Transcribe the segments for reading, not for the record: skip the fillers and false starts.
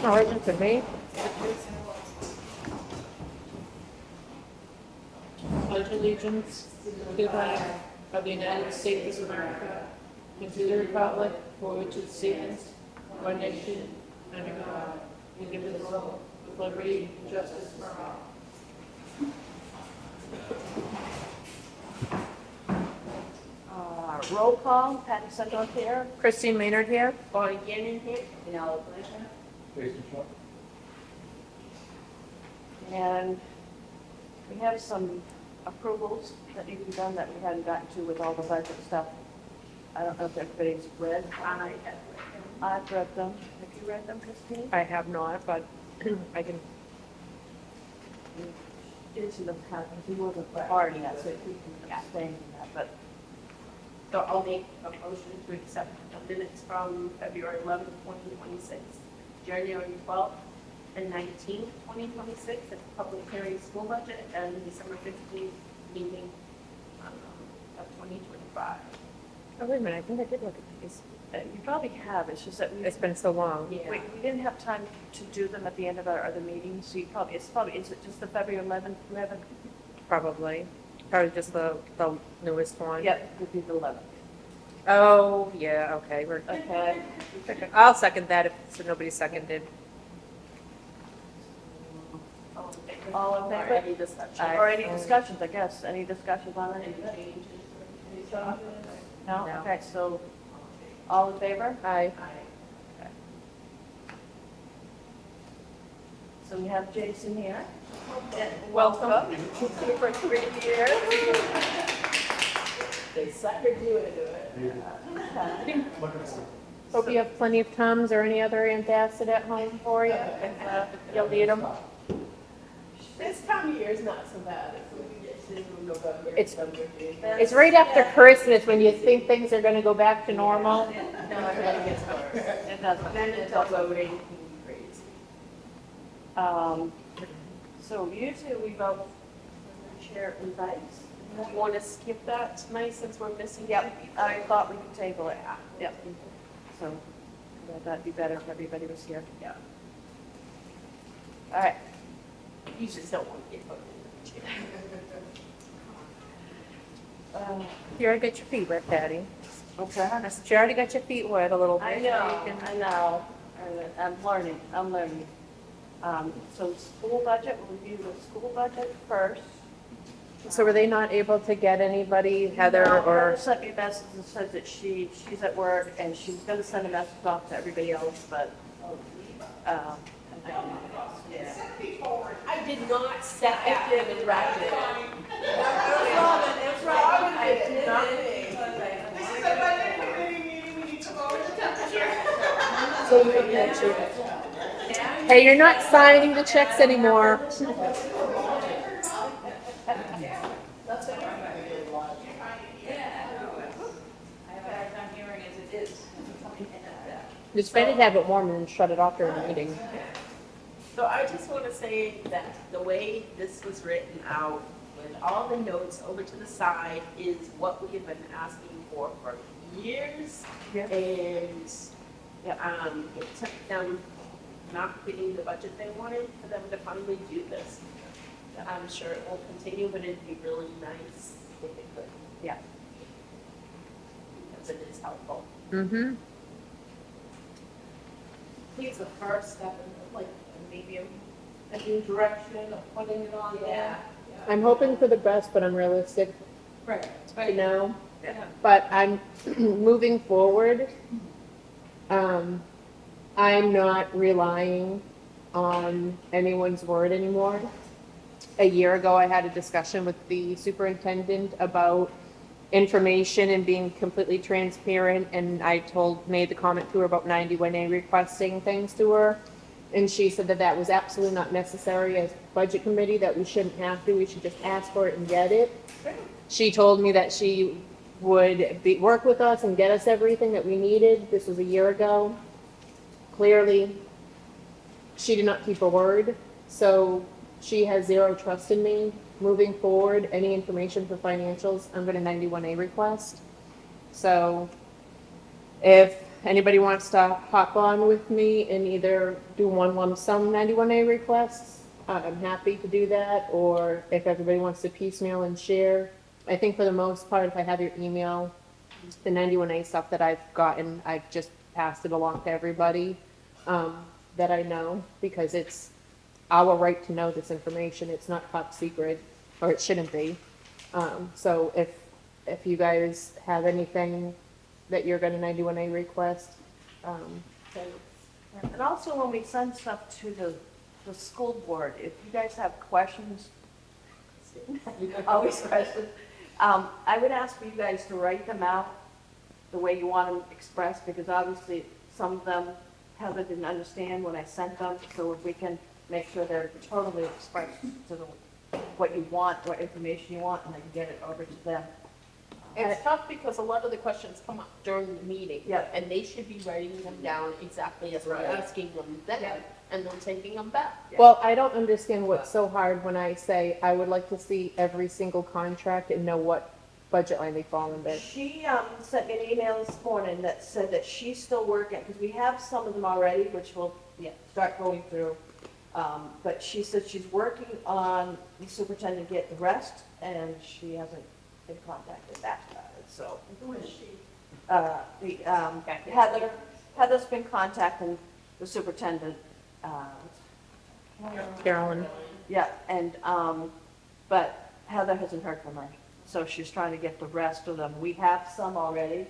Oh, it isn't for me. Pledge allegiance to the flag of the United States of America and to the republic for which it stands, one nation, under God, indivisible, with liberty and justice for all. Roll call, Patty Sundorf here. Christine Maynard here. Bonnie Gannon here. And we have some approvals that need to be done that we hadn't gotten to with all the budget stuff. I don't know if everybody's read. I've read them. Have you read them, Christine? I have not, but I can. Into the packet. He wasn't part of that, so he can abstain from that, but. So I'll make a motion to accept the minutes from February 11th, 2026, January 12th and 19th, 2026, at the public hearing school budget, and December 15th meeting of 2025. Oh, wait a minute, I think I did look at these. You probably have, it's just that It's been so long. Yeah. we didn't have time to do them at the end of our other meetings, so you probably, is it just the February 11th, 11th? Probably just the newest one. Yep, would be the 11th. Oh, yeah, okay. Okay. I'll second that if nobody seconded. All in Or favor? any discussion. Or any discussions, I guess, any discussions on Any it? changes or any No? No. Okay, so, all in favor? Aye. So we have Jason here. Welcome. For 3 years. They suckered you into it. Hope you have plenty of Tums or any other antacid at home for you, if you'll need them. This time of year is not so bad if we get to November. It's- December. It's right after Christmas when you think things are gonna go back to normal. No, it really gets worse. It doesn't. Then until voting, crazy. So usually we vote when the chair invites. Do you want to skip that tonight since we're missing? Yep, I thought we could table it. Yep. So that'd be better if everybody was here. Yeah. All right. You just don't want to get voted. You already got your feet wet, Patty. Okay. I said, you already got your feet wet a little bit. I know, I know. I'm learning. So school budget, we'll review the school budget first. So were they not able to get anybody, Heather, No, or? Heather sent me a message and said that she's at work and she's gonna send a message off to everybody else, but, yeah. I did not step back and wrap it. That's right. I did not. This is a budget committee meeting, we need to lower the temperature. So you can mention. Hey, you're not signing the checks anymore. Just try to have it warm and shut it off during the meeting. So I just want to say that the way this was written out, with all the notes over to the side, is what we have been asking for years. Yep. And it took them not getting the budget they wanted for them to finally do this. I'm sure it will continue, but it'd be really nice if it could. Yeah. Because it is helpful. Mm-hmm. Please, the first step in like maybe a new direction of putting it on there. I'm hoping for the best, but I'm realistic, Right. you know? Yeah. But I'm moving forward. I'm not relying on anyone's word anymore. A year ago, I had a discussion with the superintendent about information and being completely transparent, and I made the comment to her about 91A requesting things to her. And she said that that was absolutely not necessary as budget committee, that we shouldn't have to, we should just ask for it and get it. She told me that she would work with us and get us everything that we needed. This was a year ago. Clearly, she did not keep her word, so she has zero trust in me. Moving forward, any information for financials, I'm going to 91A request. So if anybody wants to hop on with me and either do one lump sum 91A requests, I'm happy to do that, or if everybody wants to piecemeal and share. I think for the most part, if I have your email, the 91A stuff that I've gotten, I've just passed it along to everybody that I know, because it's our right to know this information. It's not top secret, or it shouldn't be. So if you guys have anything that you're gonna 91A request, And also, when we send stuff to the school board, if you guys have questions, always questions, I would ask for you guys to write them out the way you want them expressed, because obviously some of them Heather didn't understand when I sent them, so if we can make sure they're totally expressed to what you want, what information you want, and I can get it over to them. It's tough because a lot of the questions come up during the meeting. Yeah. And they should be writing them down exactly as we're asking them Yeah. then, and then taking them back. well, I don't understand what's so hard when I say I would like to see every single contract and know what budget line they fall under. She sent me an email this morning that said that she's still working, because we have some of them already, which we'll start going through. But she said she's working on the superintendent get the rest, and she hasn't been contacted back about it, so. Who is she? Heather's been contacting the superintendent, Carolyn, yeah, and, but Heather hasn't heard from her, so she's trying to get the rest of them. We have some already.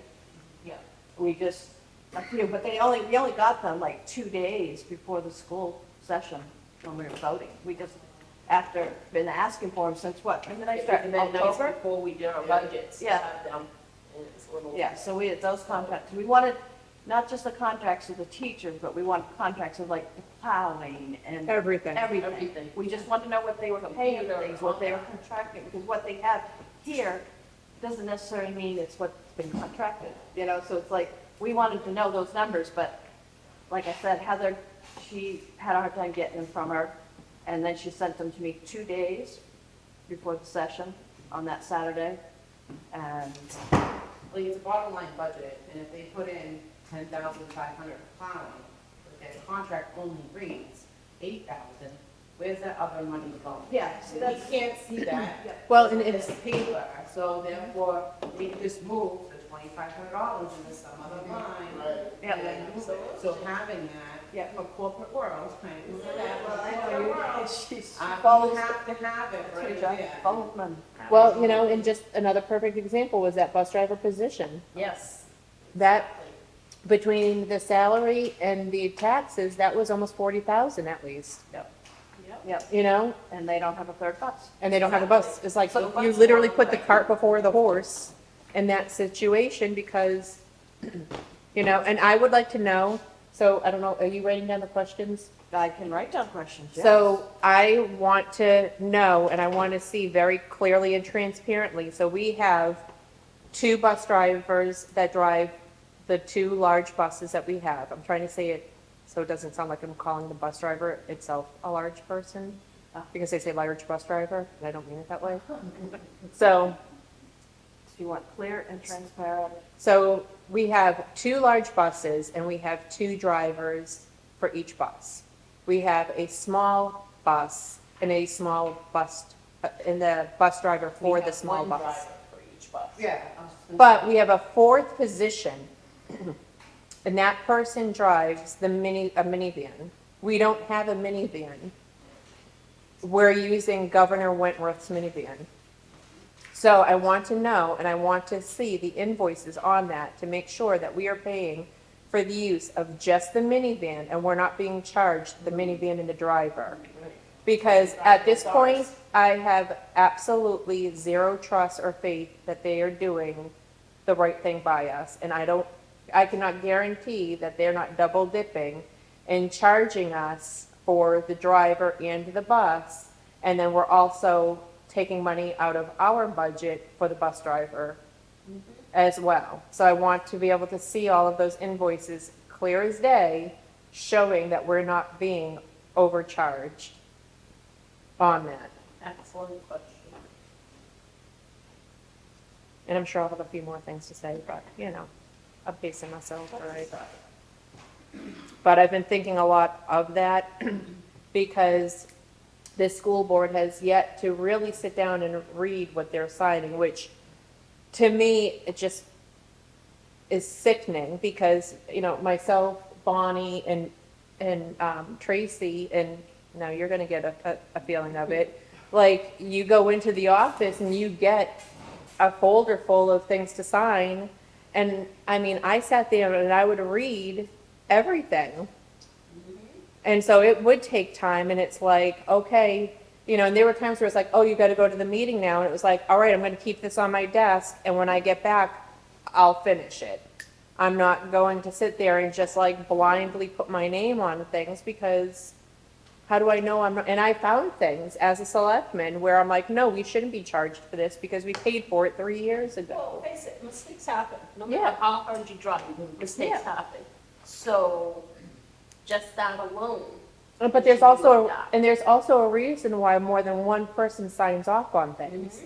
Yeah. We just, a few, but we only got them like 2 days before the school session when we were voting. We just, after, been asking for them since what, when did I start, And then nights October? before we did our budgets. to Yeah. have them, and it's a little- Yeah, so we had those contracts. We wanted not just the contracts of the teachers, but we wanted contracts of like the plowing and everything. everything. Everything. We just wanted to know what they were paying for Computer, things, what they were contracting, because what they have here doesn't necessarily mean it's what's been contracted, you know, so it's like, we wanted to know those numbers, but like I said, Heather, she had a hard time getting them from her, and then she sent them to me 2 days before the session on that Saturday, and Well, it's a bottom line budget, and if they put in 10,500 plowing, but their contract only reads 8,000, where's that other money going? yeah, see, We that's, can't see that. Well, and It's paper, so therefore, we just move the $2,500 into some other line. Yeah. and then move it. So having that, Yeah. for corporate world, kind of, for that, well, I know you, she's, you follows, have to have it that's her right job, there. follows money. Well, you know, and just another perfect example was that bus driver position. Yes. That, between the salary and the taxes, that was almost 40,000 at least, Yep, you know? and they don't have a third bus. And they don't have a bus. It's like, So you bus literally driver, put the right. cart before the horse in that situation because, you know, and I would like to know, so I don't know, are you writing down the questions? I can write down questions, yes. So I want to know, and I want to see very clearly and transparently. So we have 2 bus drivers that drive the 2 large buses that we have. I'm trying to say it so it doesn't sound like I'm calling the bus driver itself a large person, because they say large bus driver, and I don't mean it that way. So So you want clear and transparent. So we have 2 large buses and we have 2 drivers for each bus. We have a small bus and a small bus, and the bus driver for We the have small one bus. driver for each bus. Yeah. But we have a 4th position, and that person drives a minivan. We don't have a minivan. We're using Governor Wentworth's minivan. So I want to know, and I want to see the invoices on that to make sure that we are paying for the use of just the minivan, and we're not being charged the minivan and the driver. Because at this point, I have absolutely zero trust or faith that they are doing the right thing by us. And I cannot guarantee that they're not double dipping and charging us for the driver and the bus. And then we're also taking money out of our budget for the bus driver as well. So I want to be able to see all of those invoices clear as day, showing that we're not being overcharged on that. Excellent question. And I'm sure I'll have a few more things to say, but, you know, I'm pacing myself, all right. But I've been thinking a lot of that because this school board has yet to really sit down and read what they're signing, which to me, it just is sickening because, you know, myself, Bonnie, and Tracy, and now you're gonna get a feeling of it. Like, you go into the office and you get a folder full of things to sign, and I mean, I sat there and I would read everything. And so it would take time, and it's like, okay, you know, and there were times where it's like, oh, you gotta go to the meeting now, and it was like, all right, I'm gonna keep this on my desk, and when I get back, I'll finish it. I'm not going to sit there and just like blindly put my name on things, because how do I know I'm not? And I found things as a selectman where I'm like, no, we shouldn't be charged for this because we paid for it 3 years Well, ago. face it, mistakes happen. No Yeah. matter how hard you try, mistakes Yeah. happen. So just that alone. But there's also, and there's also a reason why more than one person signs off on things.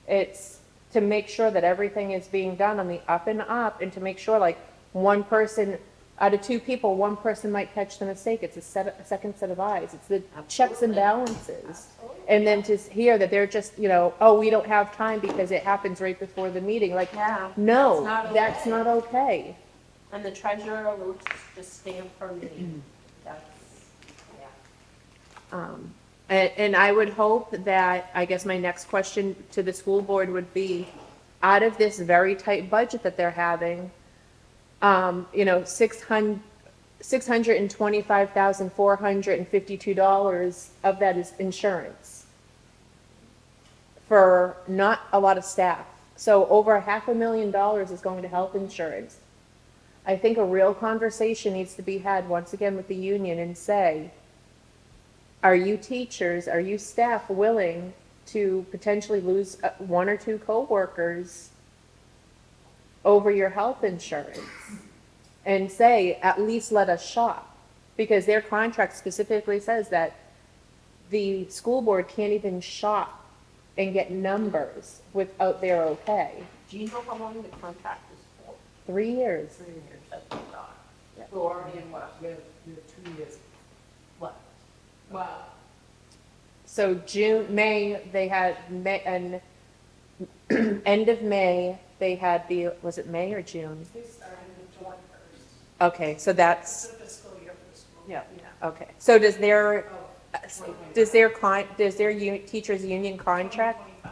It's to make sure that everything is being done on the up and up, and to make sure like one person, out of two people, one person might catch the mistake. It's a second set of eyes. It's the checks and balances. And then to hear that they're just, you know, oh, we don't have time because it happens right before the meeting. Like, Yeah. no, That's not that's okay. not okay. And the treasurer will just stamp her name. That's, yeah. And I would hope that, I guess my next question to the school board would be, out of this very tight budget that they're having, you know, $625,452 of that is insurance for not a lot of staff. So over $500,000 is going to health insurance. I think a real conversation needs to be had once again with the union and say, are you teachers, are you staff willing to potentially lose one or two coworkers over your health insurance? And say, at least let us shop, because their contract specifically says that the school board can't even shop and get numbers without their okay. Do you know how long the contract is for? 3 years. 3 years. That's what I thought. So we're already in what, we have 2 years left. Wow. So May, they had, and end of May, they had was it May or June? They started with July 1st. Okay, so that's, It's a fiscal year for the school. Yeah. okay. So does their teachers' union contract? 2025.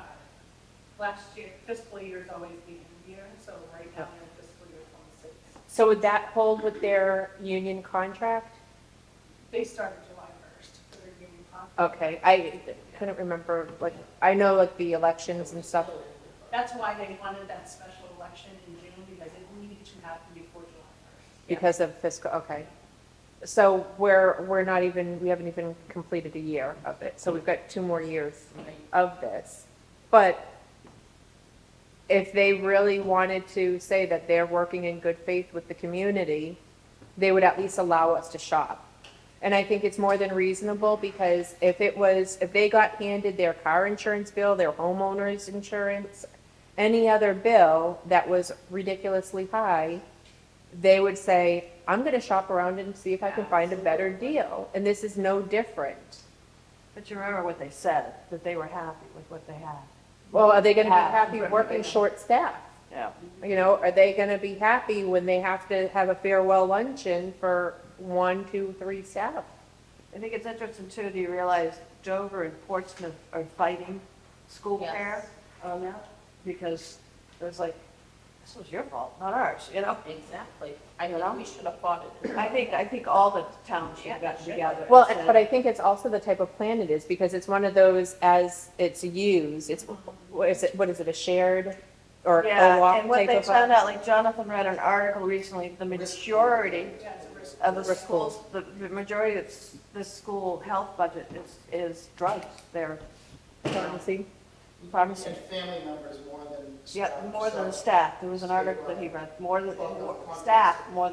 Last year, fiscal year is always the end year, so right now in fiscal year 26. So would that hold with their union contract? They started July 1st for their union contract. Okay, I couldn't remember, like, I know like the elections and stuff. That's why they wanted that special election in June, because it needed to happen before July 1st. Because of fiscal, okay. So we're not even, we haven't even completed a year of it, so we've got 2 more years of this. But if they really wanted to say that they're working in good faith with the community, they would at least allow us to shop. And I think it's more than reasonable, because if they got handed their car insurance bill, their homeowner's insurance, any other bill that was ridiculously high, they would say, I'm gonna shop around and see if I can find a better deal. And this is no different. But you remember what they said, that they were happy with what they had. Well, are they gonna be Yeah. happy working short staff? Yeah. You know, are they gonna be happy when they have to have a farewell luncheon for 1, 2, 3 staff? I think it's interesting too, do you realize Dover and Portsmouth are fighting school Yes. care on that? Because there's like, this was your fault, not ours, you know? Exactly. I know we should have fought it. I think all the towns should have gotten together. Well, and said, but I think it's also the type of plan it is, because it's one of those, as it's used, it's, what is it, a shared or Yeah, co-op and what type they of? found out, like Jonathan read an article recently, the majority of the schools, the majority of the school health budget is drugs. They're Pharmacy. pharmacy. And family members more than Yeah, staff. more than the staff. There was an article that he read, more staff, more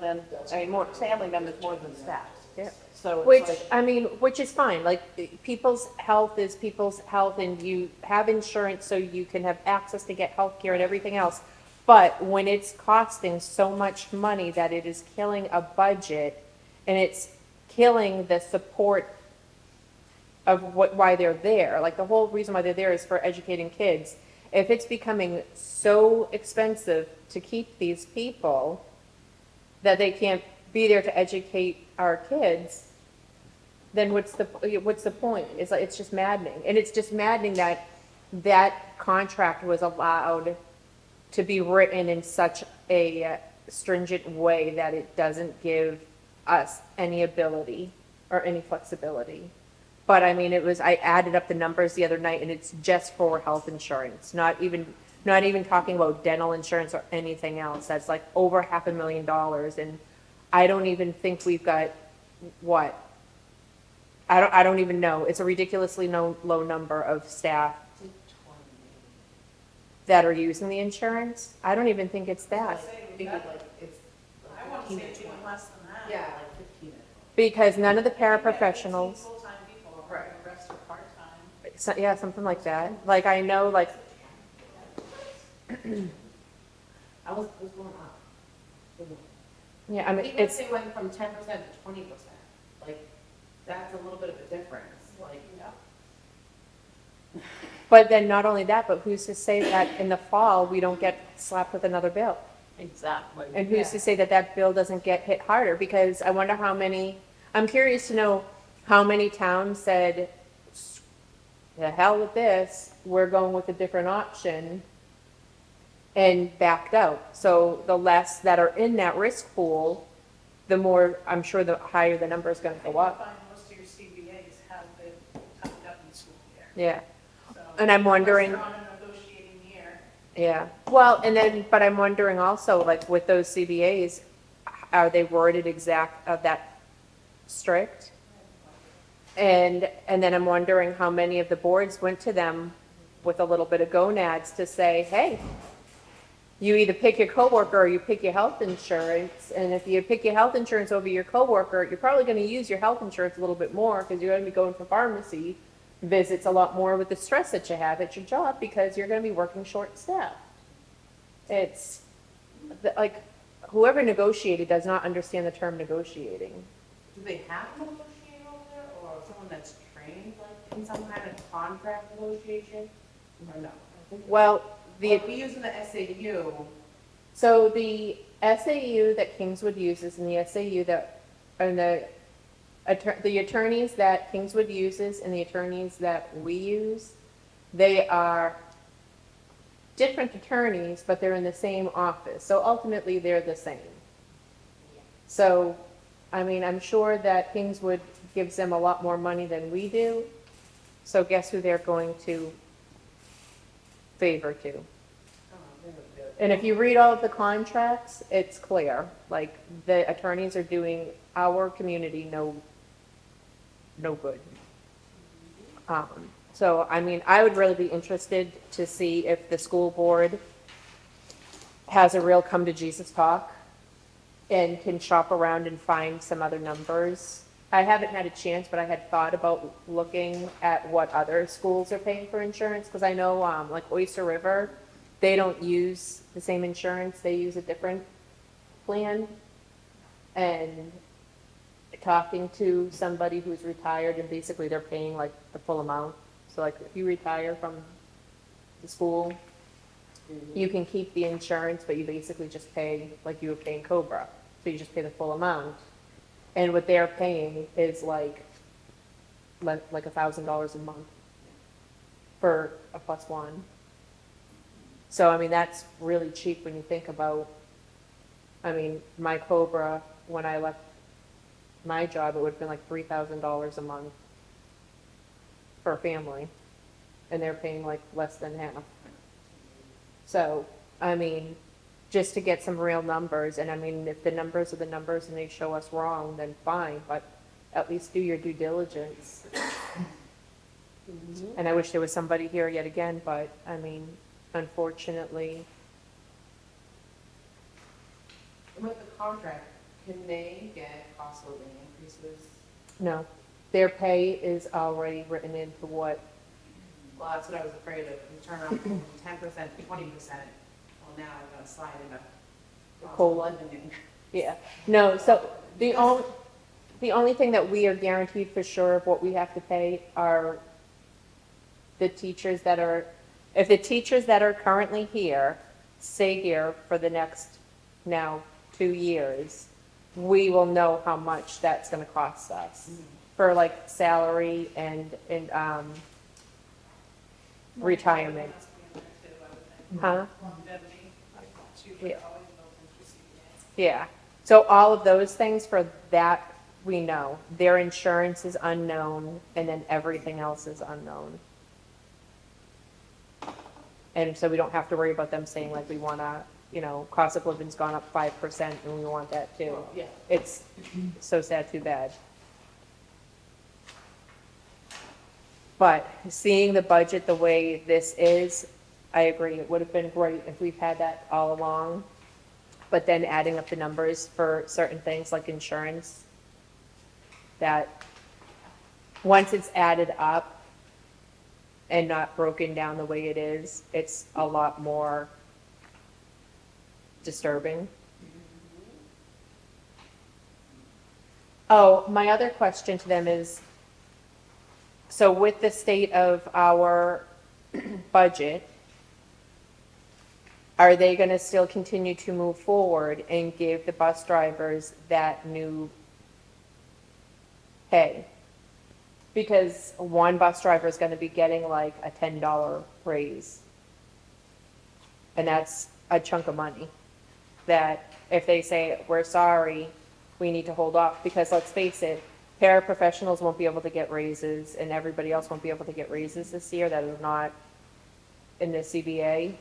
family members more than staff. Yeah. So Which, it's like, I mean, which is fine, like, people's health is people's health, and you have insurance so you can have access to get health care and everything else. But when it's costing so much money that it is killing a budget and it's killing the support of why they're there, like the whole reason why they're there is for educating kids. If it's becoming so expensive to keep these people that they can't be there to educate our kids, then what's the point? It's like, it's just maddening. And it's just maddening that that contract was allowed to be written in such a stringent way that it doesn't give us any ability or any flexibility. But I mean, I added up the numbers the other night and it's just for health insurance, not even talking about dental insurance or anything else. That's like over $500,000. And I don't even think we've got what? I don't even know. It's a ridiculously low number of staff that are using the insurance. I don't even think it's that. I want to say it's even less than that. Yeah, like 15. Because none of the 15 paraprofessionals, full-time people, right, the rest are part-time. yeah, something like that. Like I know, like, I was going up. yeah, I mean, Even if it's, they went from 10% to 20%, like, that's a little bit of a difference, like. but then not only that, but who's to say that in the fall, we don't get slapped with another bill? Exactly. And who's to say that that bill doesn't get hit harder? Because I wonder I'm curious to know how many towns said, the hell with this, we're going with a different option, and backed out. So the less that are in that risk pool, the more, I'm sure the higher the number is going to go You'll up. find most of your CBAs have been timed up in school year. Yeah, So and I'm wondering, unless you're on a negotiating year. yeah. Well, and then, but I'm wondering also, like with those CBAs, are they worded that strict? And then I'm wondering how many of the boards went to them with a little bit of gonads to say, hey, you either pick your coworker or you pick your health insurance. And if you pick your health insurance over your coworker, you're probably going to use your health insurance a little bit more because you're going to be going for pharmacy visits a lot more with the stress that you have at your job because you're going to be working short staff. It's like whoever negotiated does not understand the term negotiating. Do they have a negotiator over there, or someone that's trained, like, in some kind of contract negotiation, or no? Well, Like, we use in the SAU, so the SAU that Kingswood uses and the SAU that, and the attorneys that Kingswood uses and the attorneys that we use, they are different attorneys, but they're in the same office. So ultimately, they're the same. So, I mean, I'm sure that Kingswood gives them a lot more money than we do. So guess who they're going to favor to? And if you read all of the contracts, it's clear, like the attorneys are doing our community no good. So, I mean, I would really be interested to see if the school board has a real come to Jesus talk and can shop around and find some other numbers. I haven't had a chance, but I had thought about looking at what other schools are paying for insurance, because I know, like Oyster River, they don't use the same insurance, they use a different plan. And talking to somebody who's retired, and basically they're paying like the full amount. So like if you retire from the school, you can keep the insurance, but you basically just pay like you were paying Cobra. So you just pay the full amount. And what they're paying is like $1,000 a month for a +1. So, I mean, that's really cheap when you think about, I mean, my Cobra, when I left my job, it would have been like $3,000 a month for a family. And they're paying like less than half. So, I mean, just to get some real numbers, and I mean, if the numbers are the numbers and they show us wrong, then fine, but at least do your due diligence. And I wish there was somebody here yet again, but I mean, unfortunately. with the contract, can they get cost of living increases? No, their pay is already written into what, Well, that's what I was afraid of, you turn around from 10% to 20%, well, now I'm gonna slide in a COLA. living. Yeah, no, so the only thing that we are guaranteed for sure of what we have to pay are the teachers that are, if the teachers that are currently here stay here for the next now 2 years, we will know how much that's gonna cost us for like salary and, retirement. Must be in there too, I would think. Huh? Longevity, she would Yeah. always built into CBA. Yeah, so all of those things for that, we know. Their insurance is unknown, and then everything else is unknown. And so we don't have to worry about them saying like, we wanna, cost of living's gone up 5% and we want that too. Yeah. It's so sad, too bad. But seeing the budget the way this is, I agree, it would have been great if we've had that all along. But then adding up the numbers for certain things like insurance, that once it's added up and not broken down the way it is, it's a lot more disturbing. Oh, my other question to them is, so with the state of our budget, are they going to still continue to move forward and give the bus drivers that new pay? Because one bus driver is going to be getting like a $10 raise. And that's a chunk of money that if they say, we're sorry, we need to hold off, because let's face it, paraprofessionals won't be able to get raises and everybody else won't be able to get raises this year that are not in the CBA.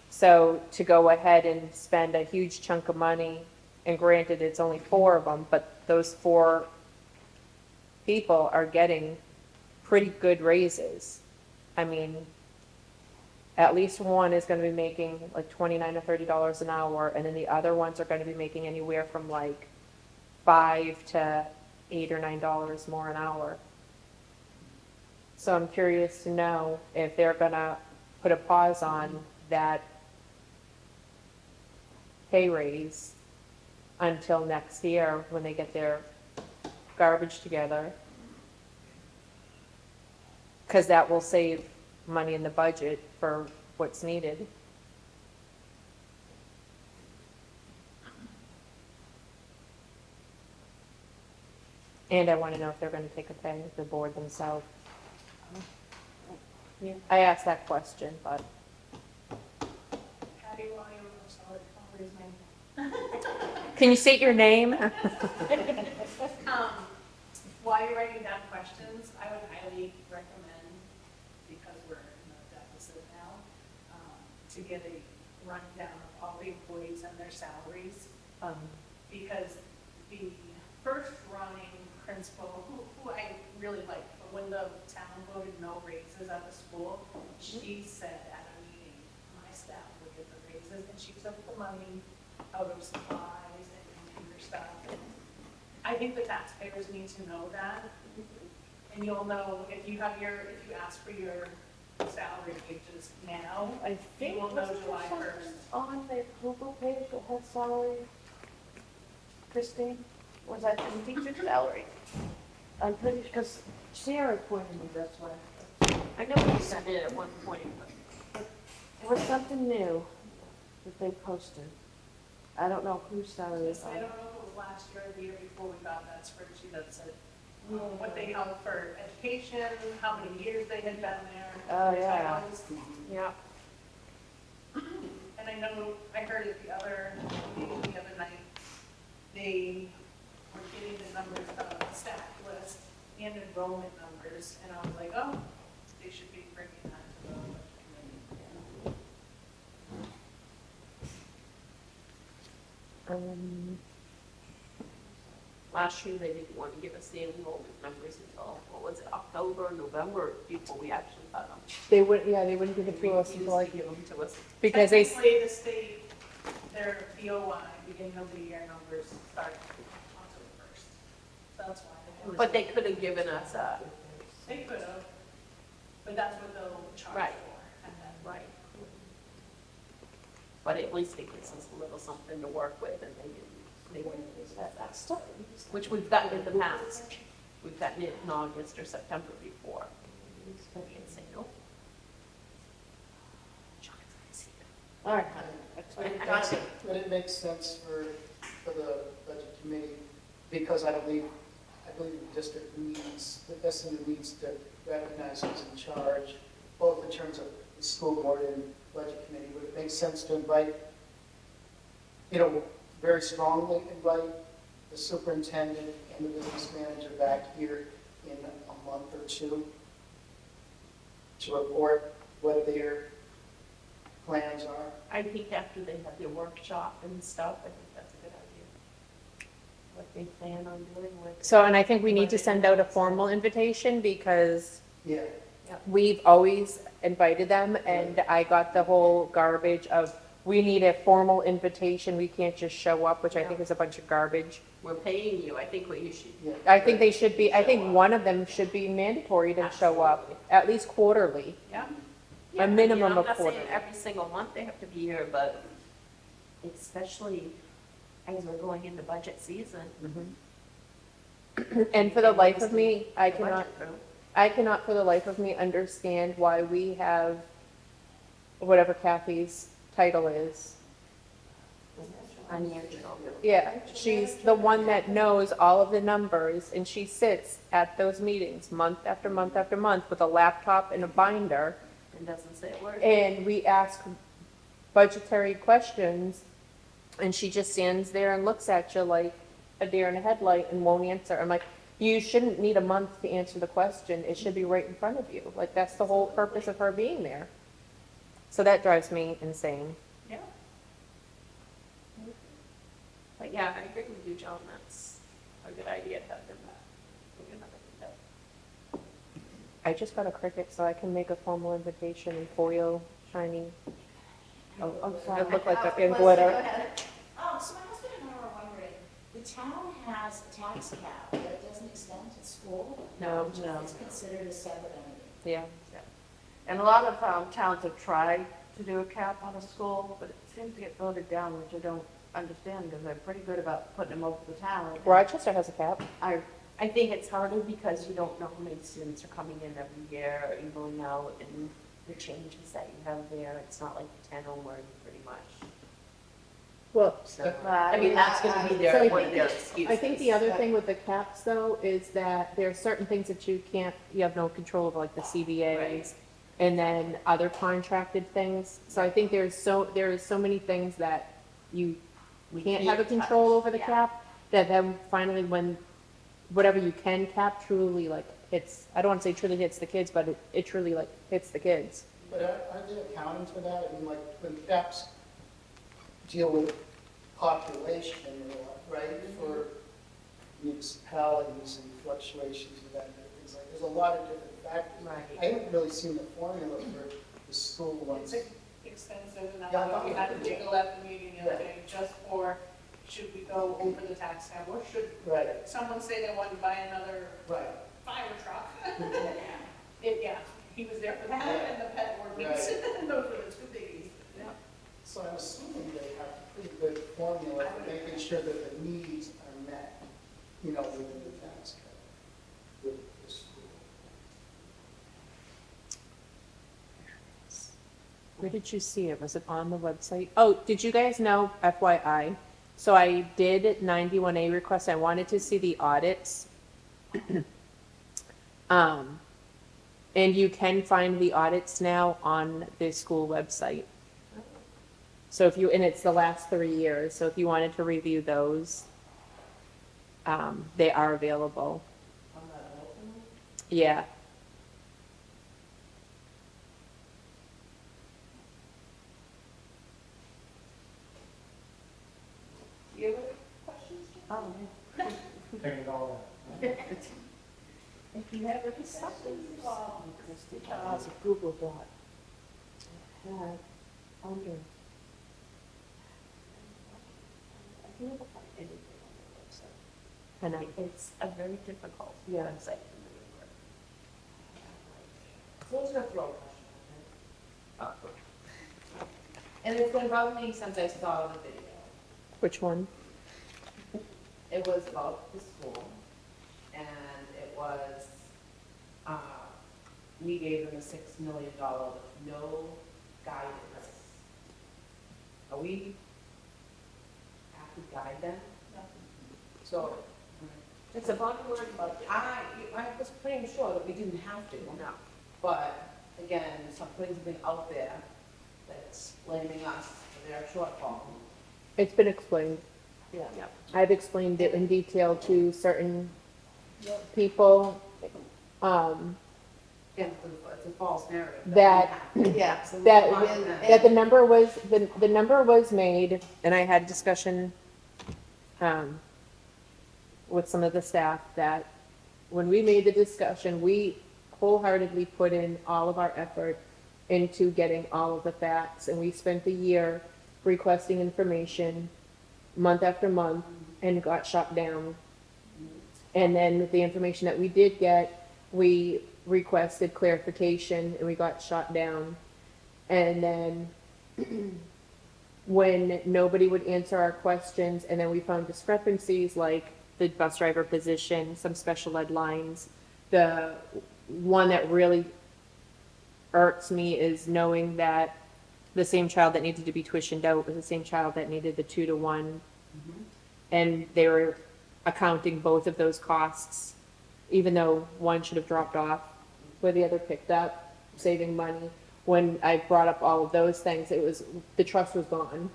So to go ahead and spend a huge chunk of money, and granted, it's only 4 of them, but those 4 people are getting pretty good raises. I mean, at least one is going to be making like $29 to $30 an hour, and then the other ones are going to be making anywhere from like $5 to $8 or $9 more an hour. So I'm curious to know if they're going to put a pause on that pay raise until next year when they get their garbage together. Because that will save money in the budget for what's needed. And I want to know if they're going to take a pay, the board themselves. Yeah, I asked that question, but How do you want your solid colors name? can you state your name? While you're writing down questions, I would highly recommend, because we're in a deficit now, to get a rundown of all the employees and their salaries. Because the first running principal, who I really like, but when the town voted no raises at the school, she said at a meeting, my staff would get the raises, and she took the money out of supplies and computer stuff. I think the taxpayers need to know that, and you'll know if you ask for your salary wages now, I think you will know July 1st. on the Google page that has salary, Christine, was that the teacher's salary? I'm pretty, because Sarah pointed me this way. I know we sent it at one point, but it was something new that they posted. I don't know whose salary is I on. don't know if it was last year or the year before we got that spreadsheet that said what they held for education, how many years they had been there. Oh, yeah. titles. Yeah. And I know, I heard it the other night, they were getting the numbers of staff list and enrollment numbers, and I was like, oh, they should be bringing that to the budget committee. Last year, they didn't want to give us the enrollment numbers until, what was it, October or November, before we actually got them. They wouldn't give it to us Refused until like, to give them to us. because they, Technically, the state, their BOI, beginning of the year numbers start October 1st. So that's why they haven't. But they could have given us They could have, but that's what they'll charge Right. for. And then, right. but at least it gives us a little something to work with, and they wouldn't use that stuff, which we've gotten in the past. We've gotten it in August or September before. So we can say no. All right. But it makes sense for the budget committee, because I believe the district needs, the SMU needs to recognize who's in charge, both in terms of the school board and budget committee. Would it make sense to invite, very strongly invite the superintendent and the business manager back here in a month or two to report what their plans are? I think after they have their workshop and stuff, I think that's a good idea. What they plan on doing with. So, and I think we need to send out a formal invitation because Yeah. we've always invited them, and I got the whole garbage of, we need a formal invitation, we can't just show up, which I think is a bunch of garbage. We're paying you, I think what you should. Yeah. I think they should be, I think one of them should be mandatory to show up, at least quarterly. Yeah. A minimum of I'm not saying quarterly. every single month they have to be here, but especially as we're going into budget season. And for the life of me, I The cannot, budget, I cannot for the life of me understand why we have whatever Kathy's title is. Financial. Yeah, she's the one that knows all of the numbers, and she sits at those meetings month after month after month with a laptop and a binder, And doesn't say a word. and we ask budgetary questions, and she just stands there and looks at you like a deer in a headlight and won't answer. I'm like, you shouldn't need a month to answer the question, it should be right in front of you. Like, that's the whole purpose of her being there. So that drives me insane. Yeah. But yeah, I agree with you, John, that's a good idea to have them back. We're gonna have them I just got a Cricut, so I can make a formal invitation in foil, shiny. Oh, sorry, it looked like a in glitter. So my husband and I were wondering, the town has a tax cap, but it doesn't extend to school? No, No. It's considered a separate entity. yeah. And a lot of towns have tried to do a cap on a school, but it seems to get voted down, which I don't understand, because they're pretty good about putting them over the town. Rochester has a cap. I think it's harder because you don't know how many students are coming in every year and going out, and the changes that you have there, it's not like the 10 where you pretty much. Well, So, I mean, that's gonna be So their, I one of think their that- excuses. I think the other thing with the caps, though, is that there are certain things that you have no control of, like the CBAs, Right. and then other contracted things. So I think there is so many things that you We can't have a touch. control over the Yeah. cap, that then finally when whatever you can cap truly like hits, I don't want to say truly hits the kids, but it truly like hits the kids. But are they accounting for that? I mean, like, when caps deal with population, right, for municipalities and fluctuations of that, and things like, there's a lot of different factors. Right. I haven't really seen the formula for the school ones. It's expensive, and Yeah, I I thought we you had a did. jiggle at the meeting the other day, just for, should we go over the tax cap, or should Right, someone say they wanted to buy another right. fire truck? Yeah, he was there for that, and the pet ordinance, Right. those were the two biggies. So I'm assuming they have a pretty good formula for making sure that the needs are met, within the tax cut with the school. Where did you see it? Was it on the website? Oh, did you guys know, FYI? So I did 91A request. I wanted to see the audits. And you can find the audits now on the school website. So and it's the last 3 years. So if you wanted to review those, they are available. Yeah. Do you have any questions? Oh, If you have any something, It's a Google Doc. Had under. I can never find anything on the website. I know. It's a very difficult Yeah. website to maneuver. So let's go through a question. And it's been bugging me since I saw the video. Which one? It was about the school, and it was, we gave them a $6 million with no guidance. Are we have to guide them? So, It's a bottom line budget. I was pretty sure that we didn't have to. No. But again, putting something out there that's blaming us for their shortfall. It's been explained. Yeah. I've explained it in detail to certain people. Again, it's a false narrative. That- Yeah. That the number was, the number was made, and I had discussion, with some of the staff, that when we made the discussion, we wholeheartedly put in all of our effort into getting all of the facts, and we spent a year requesting information month after month and got shot down. And then the information that we did get, we requested clarification and we got shot down. And then when nobody would answer our questions, and then we found discrepancies like the bus driver position, some special ed lines. The one that really irks me is knowing that the same child that needed to be tuitioned out was the same child that needed the 2-to-1. And they were accounting both of those costs, even though one should have dropped off where the other picked up, saving money. When I brought up all of those things, it was, the trust was gone.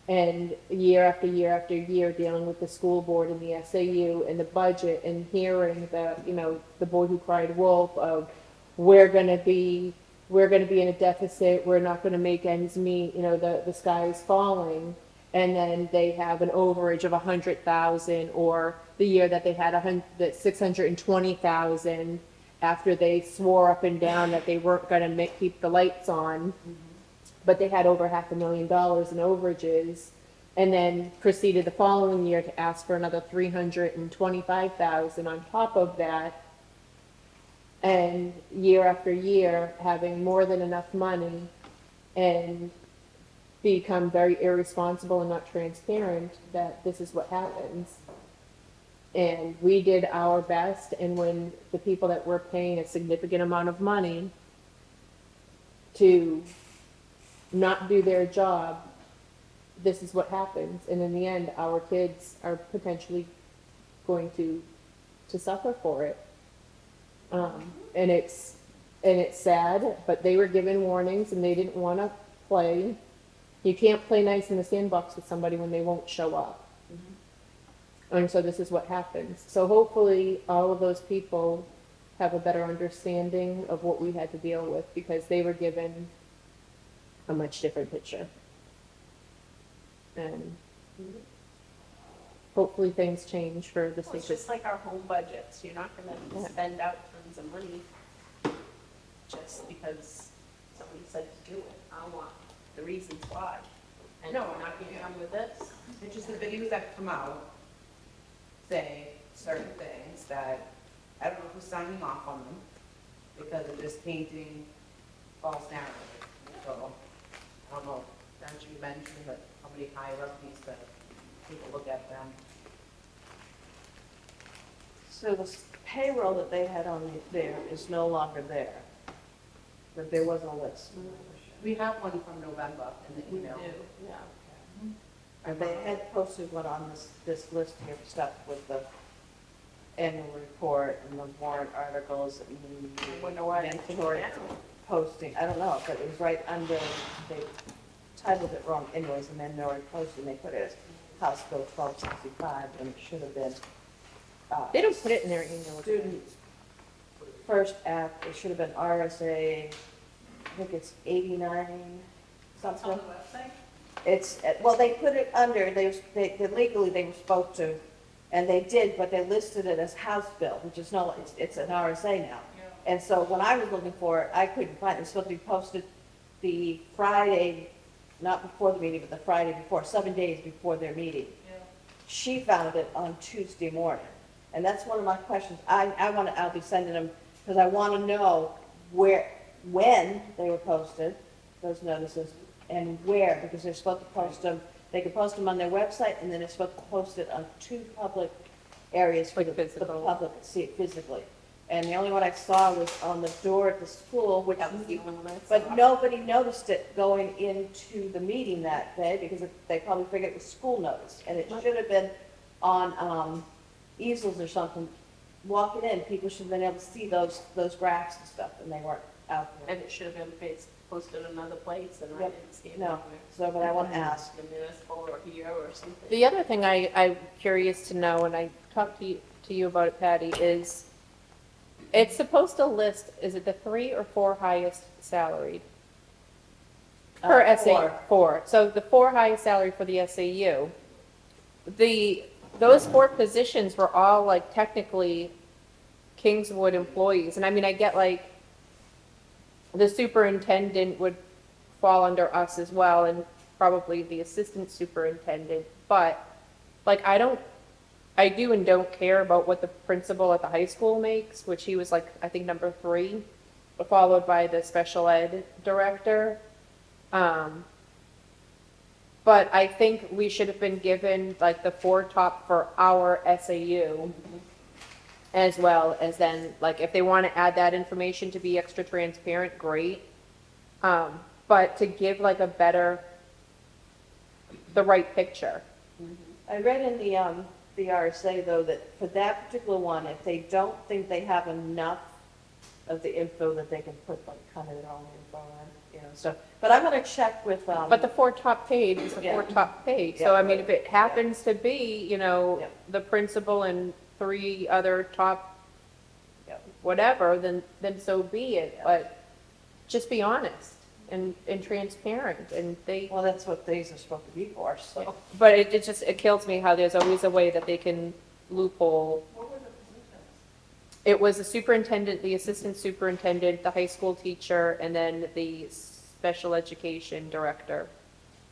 And year after year after year, dealing with the school board and the SAU and the budget, and hearing the, you know, the boy who cried wolf of, we're gonna be in a deficit, we're not gonna make ends meet, you know, the sky is falling. And then they have an overage of 100,000, or the year that they had 620,000 after they swore up and down that they weren't gonna keep the lights on. But they had over $500,000 in overages, and then proceeded the following year to ask for another 325,000 on top of that. And year after year, having more than enough money, and become very irresponsible and not transparent that this is what happens. And we did our best, and when the people that were paying a significant amount of money to not do their job, this is what happens. And in the end, our kids are potentially going to suffer for it. And it's sad, but they were given warnings and they didn't want to play. You can't play nice in the sandbox with somebody when they won't show up. And so this is what happens. So hopefully all of those people have a better understanding of what we had to deal with, because they were given a much different picture. And hopefully things change for the Well, sake it's of. just like our home budgets. You're not gonna Yeah. spend out tons of money just because somebody said to do it. I want the reasons why. And No, we're not getting on with this. It's just the videos that come out say certain things that, I don't know who's signing off on them, because they're just painting false narrative. So, I don't know, don't you mention that somebody higher up needs to take a look at them? So the payroll that they had on there is no longer there. But there was a list. We have one from November in the email. Yeah. And they had posted one on this list here, stuff with the annual report and the warrant articles and Wonder why it's mandatory down. posting. I don't know, but it was right under, they titled it wrong anyways, and then mandatory posting, they put it as House Bill 1265, and it should have been. They don't put it in their email. Student First Act, it should have been RSA, I think it's 89 It's on something. the website. It's, well, they put it under, they legally they were supposed to, and they did, but they listed it as House Bill, which is no, it's an RSA now. Yeah. And so when I was looking for it, I couldn't find it. It was supposed to be posted the Friday, not before the meeting, but the Friday before, 7 days before their meeting. Yeah. She found it on Tuesday morning. And that's one of my questions. I'll be sending them, because I want to know when they were posted, those notices, and where, because they're supposed to post them, they can post them on their website, and then they're supposed to post it on 2 public areas for Like the, for the physical. public to see it physically. And the only one I saw was on the door at the school, which, That was the only one I saw. but nobody noticed it going into the meeting that day, because they probably figured it was school notice, and it should have been on, easels or something. Walking in, people should have been able to see those graphs and stuff, and they weren't out there. And it should have been posted another place, and I Yep. didn't see it No, anywhere. so, but I want to ask. The municipal or here or something. The other thing I'm curious to know, and I talked to you about it, Patty, is it's supposed to list, is it the 3 or 4 highest salaried? Per SA, 4. So the 4 highest salary for the SAU. Those 4 positions were all like technically Kingswood employees. And I mean, I get like the superintendent would fall under us as well, and probably the assistant superintendent. But like, I do and don't care about what the principal at the high school makes, which he was like, I think number 3, followed by the special ed director. But I think we should have been given like the 4 top for our SAU, as well as then, like, if they want to add that information to be extra transparent, great. But to give like a better, the right picture. I read in the RSA, though, that for that particular one, if they don't think they have enough of the info, that they can put like kind of their own info on, you know, so. But I'm gonna check with, But the 4 top paid is the 4 Yeah. top paid. Yeah. So I mean, if it happens to be, you know, Yeah. the principal and 3 other top Yeah. whatever, then so be it. Yeah. But just be honest and transparent, and they, well, that's what these are supposed to be for, so. but it kills me how there's always a way that they can loophole. What were the positions? It was the superintendent, the assistant superintendent, the high school teacher, and then the special education director.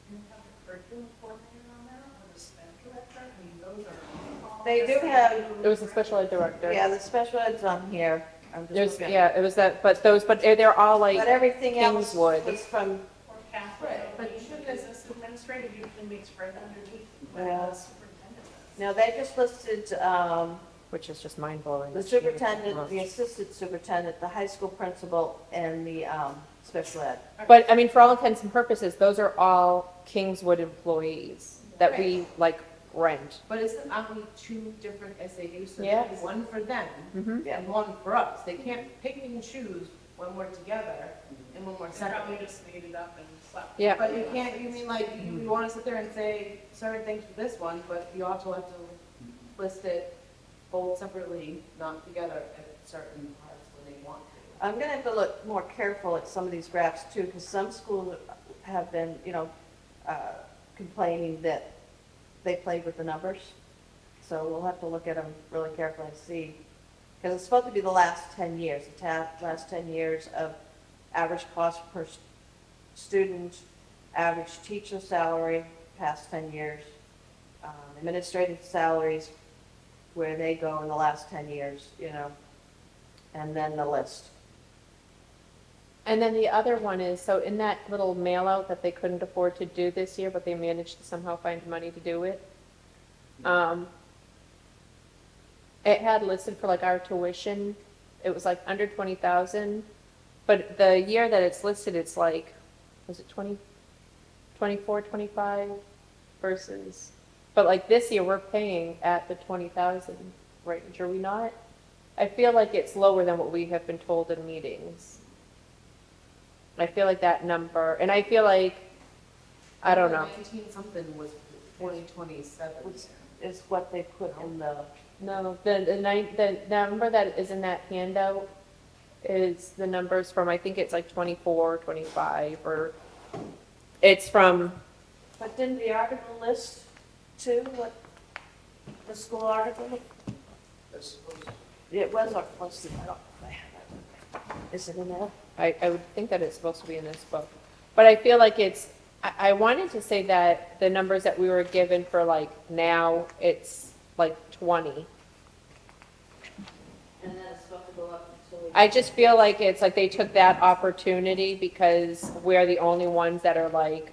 Do you have the curriculum coordinator on there, or the sped director? I mean, those are all. They do have, It was the special ed director. yeah, the special ed's on here. I'm just There's, looking. yeah, it was that, but they're all like, But everything else Kingswood. was from, Or capital, Right, but business administrative usually makes right underneath where Yeah. the superintendent is. now they just listed, which is just mind blowing. the superintendent, the assistant superintendent, the high school principal, and the, special ed. But I mean, for all intents and purposes, those are all Kingswood employees that we like rent. But isn't only 2 different SAUs, so Yeah. there's one for them Mhm. Yeah. and one for us. They can't pick and choose when we're together and when we're They probably separate. just made it up and slapped. Yeah. But you can't, you mean like, you want to sit there and say certain things for this one, but you also have to list it both separately, not together at certain parts when they want to. I'm gonna have to look more careful at some of these graphs too, because some schools have been, you know, complaining that they played with the numbers. So we'll have to look at them really carefully and see, because it's supposed to be the last 10 years, last 10 years of average cost per student, average teacher salary, past 10 years, administrative salaries, where they go in the last 10 years, you know, and then the list. And then the other one is, so in that little mail out that they couldn't afford to do this year, but they managed to somehow find money to do it. It had listed for like our tuition, it was like under 20,000, but the year that it's listed, it's like, was it 24, 25 versus, but like this year, we're paying at the 20,000 range, are we not? I feel like it's lower than what we have been told in meetings. I feel like that number, and I feel like, I don't know. 19 something was 2027. Is what they put in the, No, the number that is in that handout is the numbers from, I think it's like 24, 25, or it's from, but didn't the article list too, what, the school article? That's supposed to. It was listed, I don't know if I have it. Is it in there? I would think that it's supposed to be in this book. But I feel like it's, I wanted to say that the numbers that we were given for like now, it's like 20. And then it's supposed to go up until I just feel like it's like they took that opportunity because we're the only ones that are like,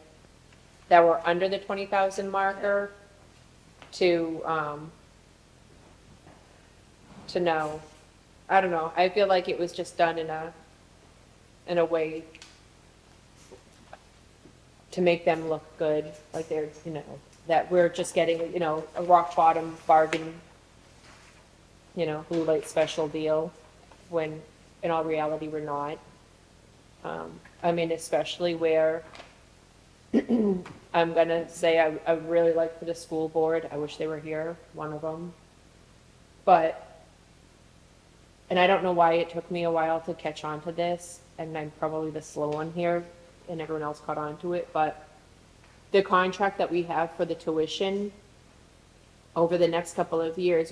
that were under the 20,000 marker to know. I don't know. I feel like it was just done in a way to make them look good, like they're, that we're just getting, a rock bottom bargain, blue light special deal, when in all reality we're not. I mean, especially where I'm gonna say I really like for the school board, I wish they were here, one of them. But, and I don't know why it took me a while to catch on to this, and I'm probably the slow one here, and everyone else caught on to it, but the contract that we have for the tuition over the next couple of years,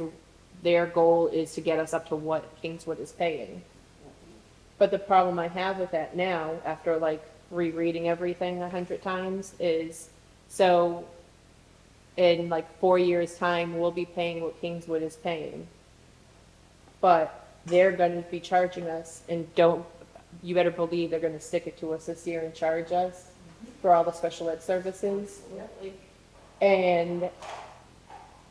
their goal is to get us up to what Kingswood is paying. But the problem I have with that now, after like rereading everything 100 times, is so in like 4 years' time, we'll be paying what Kingswood is paying. But they're going to be charging us, and you better believe they're going to stick it to us this year and charge us for all the special ed services. And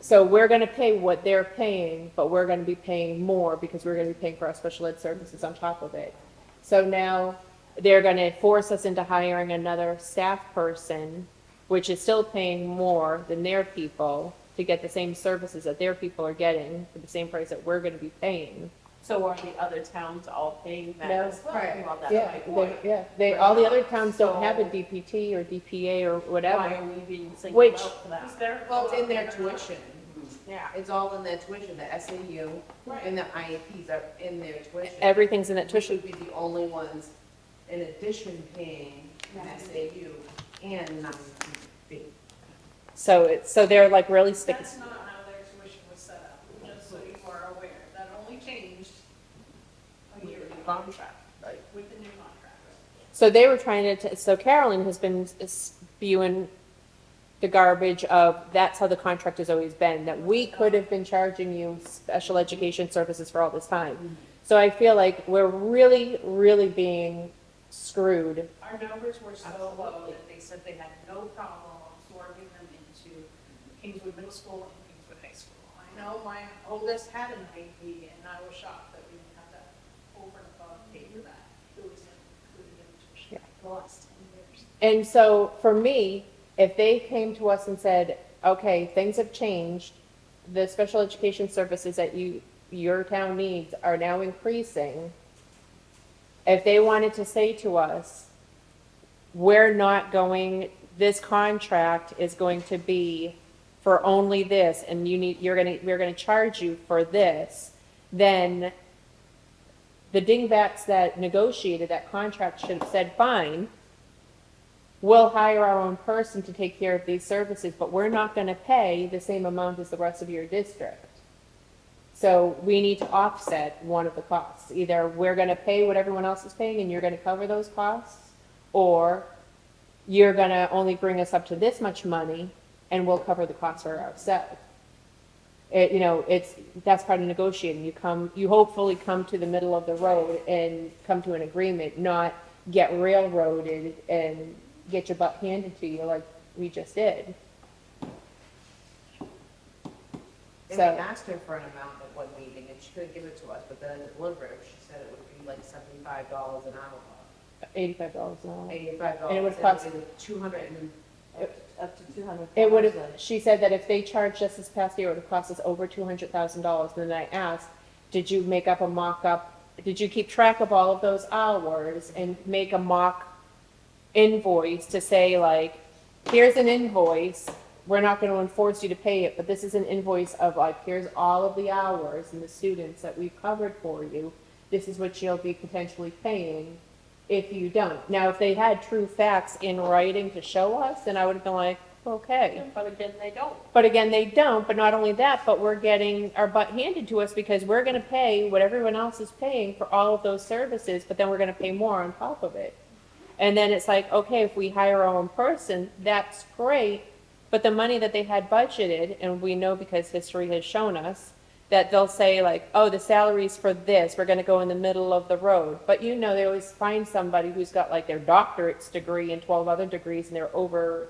so we're going to pay what they're paying, but we're going to be paying more because we're going to be paying for our special ed services on top of it. So now they're going to force us into hiring another staff person, which is still paying more than their people to get the same services that their people are getting for the same price that we're going to be paying. So are the other towns all paying that No. as well? Right. Well, that's Yeah, my point. all the other towns don't have a DPT or DPA or Why whatever. are we being singled Which- out for that? Is there? Well, it's in their tuition. Yeah. It's all in their tuition, the SAU and the IEPs are in their tuition. Everything's in that We tuition. should be the only ones, in addition, paying SAU and non-IEP. So they're like really sticking. That's not how their tuition was set up, just so you are aware. That only changed a year ago Contract. with the new contract. So they were trying to, so Carolyn has been spewing the garbage of, that's how the contract has always been, that we could have been charging you special education services for all this time. So I feel like we're really, really being screwed. Our numbers were so low that they said they had no problem absorbing them into Kingswood Middle School and Kingswood High School. I know my oldest had an IEP, and I was shocked that we didn't have that over and above pay for that. It was included in the tuition for the last 10 years. And so for me, if they came to us and said, okay, things have changed, the special education services that your town needs are now increasing, if they wanted to say to us, we're not going, this contract is going to be for only this, and we're gonna charge you for this, then the dingbats that negotiated that contract should have said, fine, we'll hire our own person to take care of these services, but we're not going to pay the same amount as the rest of your district. So we need to offset one of the costs. Either we're going to pay what everyone else is paying and you're going to cover those costs, or you're going to only bring us up to this much money and we'll cover the costs for ourselves. That's part of negotiating. You hopefully come to the middle of the road and come to an agreement, not get railroaded and get your butt handed to you like we just did. And we So- asked her for an amount at one meeting, and she couldn't give it to us, but then in the deliberative, she said it would be like $75 an hour. $85 an hour. $85. And it would cost- 200 and, Up to 200. It would have, she said that if they charged us this past year, it would have cost us over $200,000. And then I asked, did you make up a mock-up? Did you keep track of all of those hours and make a mock invoice to say like, here's an invoice, we're not going to enforce you to pay it, but this is an invoice of like, here's all of the hours and the students that we've covered for you. This is what you'll be potentially paying if you don't. Now, if they had true facts in writing to show us, then I would have been like, okay. But again, they don't. But again, they don't, but not only that, but we're getting our butt handed to us because we're going to pay what everyone else is paying for all of those services, but then we're going to pay more on top of it. And then it's like, okay, if we hire our own person, that's great, but the money that they had budgeted, and we know because history has shown us, that they'll say like, oh, the salary's for this, we're gonna go in the middle of the road. But you know, they always find somebody who's got like their doctorate's degree and 12 other degrees and they're over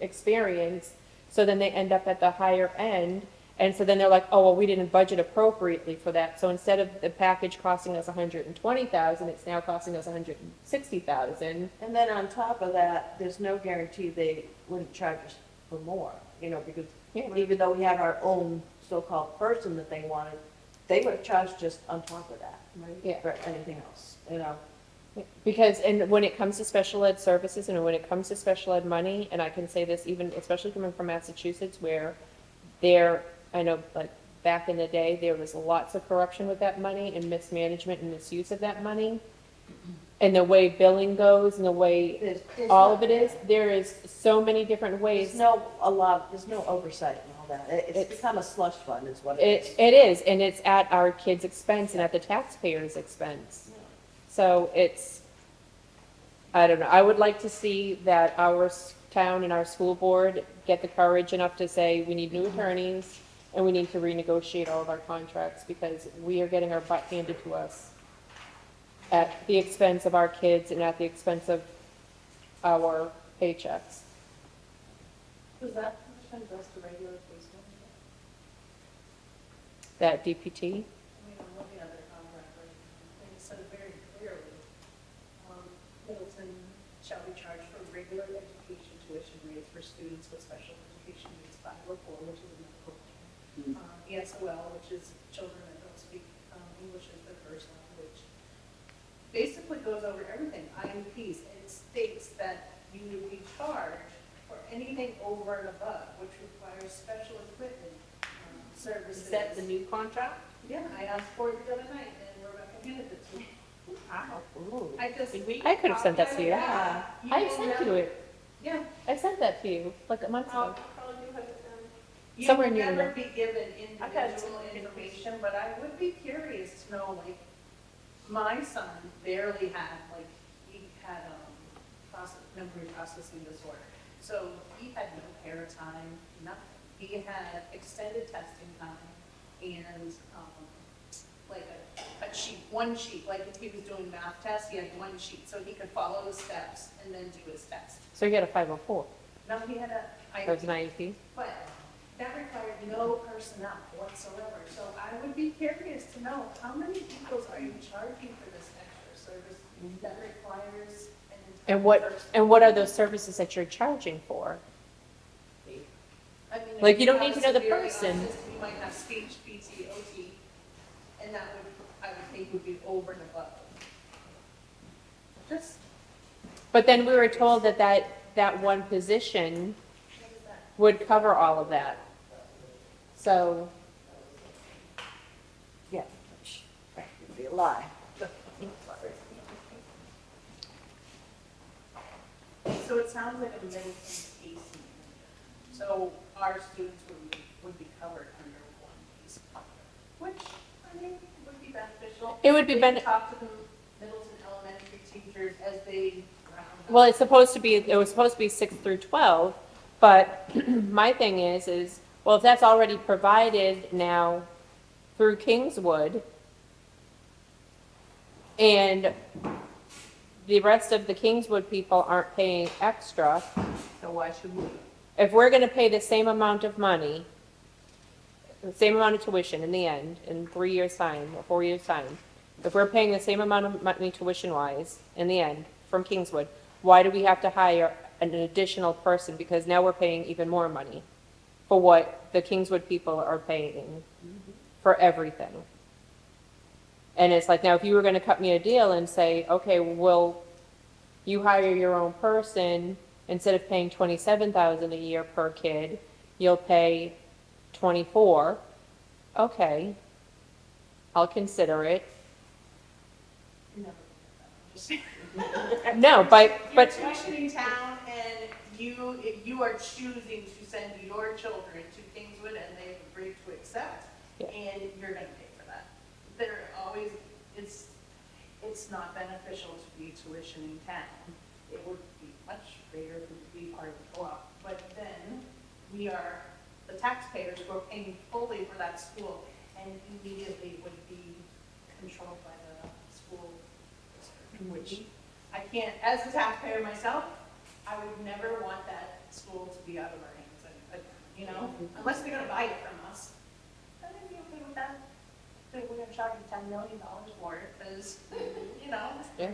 experienced. So then they end up at the higher end. And so then they're like, oh, well, we didn't budget appropriately for that. So instead of the package costing us 120,000, it's now costing us 160,000. And then on top of that, there's no guarantee they wouldn't charge us for more, you know, because even though we have our own so-called person that they wanted, they would have charged just on top of that, right? Yeah. For anything else, you know? Because, and when it comes to special ed services and when it comes to special ed money, and I can say this even, especially coming from Massachusetts, where I know like back in the day, there was lots of corruption with that money and mismanagement and misuse of that money. And the way billing goes and the way There's all no- of it is, there is so many different ways. There's no oversight and all that. It's become a slush fund is what it is. It is, and it's at our kids' expense and at the taxpayers' expense. So I don't know, I would like to see that our town and our school board get the courage enough to say, we need new attorneys and we need to renegotiate all of our contracts because we are getting our butt handed to us at the expense of our kids and at the expense of our paychecks. Does that portion goes to regular police? That DPT, I mean, I'm looking at their contract, right, and it said very clearly, Middleton shall be charged for regular education tuition rates for students with special education needs 504, which is a medical term. ESOL, which is children that don't speak English as their first language. Basically goes over everything, IMPs, and it states that you would be charged for anything over and above, which requires special equipment services. Is that the new contract? Yeah, I asked for it the other night, and Rebecca handed it to me. Wow. I just. I could have sent that to you. Yeah. I will sent never- you it. Yeah. I sent that to you like a month ago. Probably do have it then. You Somewhere will near never there. be given I've got individual information, but I would be curious to know, like, my son barely had, like, he had, memory processing disorder. So he had no hair time, nothing. He had extended testing time and, like a sheet, one sheet, like if he was doing math tests, he had one sheet, so he could follow the steps and then do his test. So you got a 504. No, he had That was an IEP. but that required no personnel whatsoever. So I would be curious to know, how many people are you charging for this extra service that requires an entire person? And what are those services that you're charging for? I mean, if Like, you don't have need a to know the severely person. autistic, You might have speech, PT, OT, and that would, I would think would be over and above. Just, But then we were told that one position what is that? would cover all of that. So, Yeah, that would be a lie. So it sounds like a Middleton case. So our students would be covered under one piece of contract, which, I mean, would be beneficial. It would be They bene- could talk to the Middleton elementary teachers as they round up. well, it was supposed to be 6 through 12, but my thing is, well, if that's already provided now through Kingswood, and the rest of the Kingswood people aren't paying extra, So why should we? if we're gonna pay the same amount of money, the same amount of tuition in the end, in 3 years' time, or 4 years' time, if we're paying the same amount of money tuition-wise in the end from Kingswood, why do we have to hire an additional person? Because now we're paying even more money for what the Kingswood people are paying for everything. And it's like, now if you were gonna cut me a deal and say, okay, well, you hire your own person, instead of paying $27,000 a year per kid, you'll pay 24. Okay, I'll consider it. Never. Just- No, but You're tuitioning town and if you are choosing to send your children to Kingswood and they've agreed to accept, Yeah. and you're gonna pay for that. They're always, it's not beneficial to be tuitioning town. It would be much greater to be part of the co-op, but then we are, the taxpayers who are paying fully for that school and immediately would be controlled by the school district, which I can't, as a taxpayer myself, I would never want that school to be out of our hands, you know, unless they're gonna buy it from us. I think you're okay with that. So we're gonna charge you $10 million for it, because, you know, Yeah.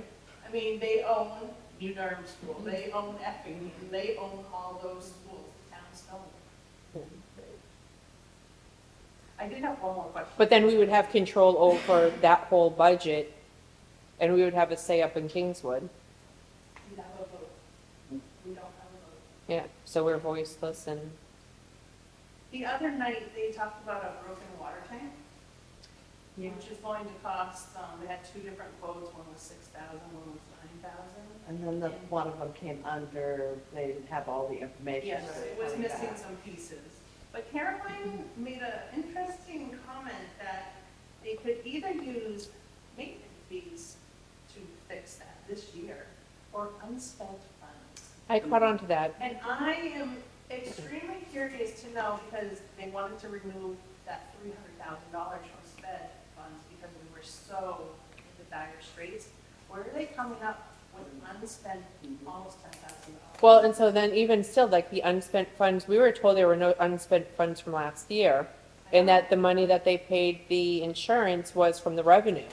I mean, they own New Durham School, they own Effingham, they own all those schools, the towns don't. I did have one more question. But then we would have control over that whole budget, and we would have a say up in Kingswood. We have a vote. We don't have a vote. Yeah, so we're voiceless and, The other night, they talked about a broken water tank, which is going to cost, they had two different quotes, one was 6,000, one was 9,000. And then one of them came under, they didn't have all the information. Yes, so it was coming missing back. some pieces. But Caroline made an interesting comment that they could either use maintenance fees to fix that this year, or unspent funds. I caught on to that. And I am extremely curious to know, because they wanted to remove that $300,000 from sped funds because we were so into dire straits. Where are they coming up with unspent, almost $10,000? Well, and so then even still, like the unspent funds, we were told there were no unspent funds from last year, and that the money that they paid the insurance was from the revenue.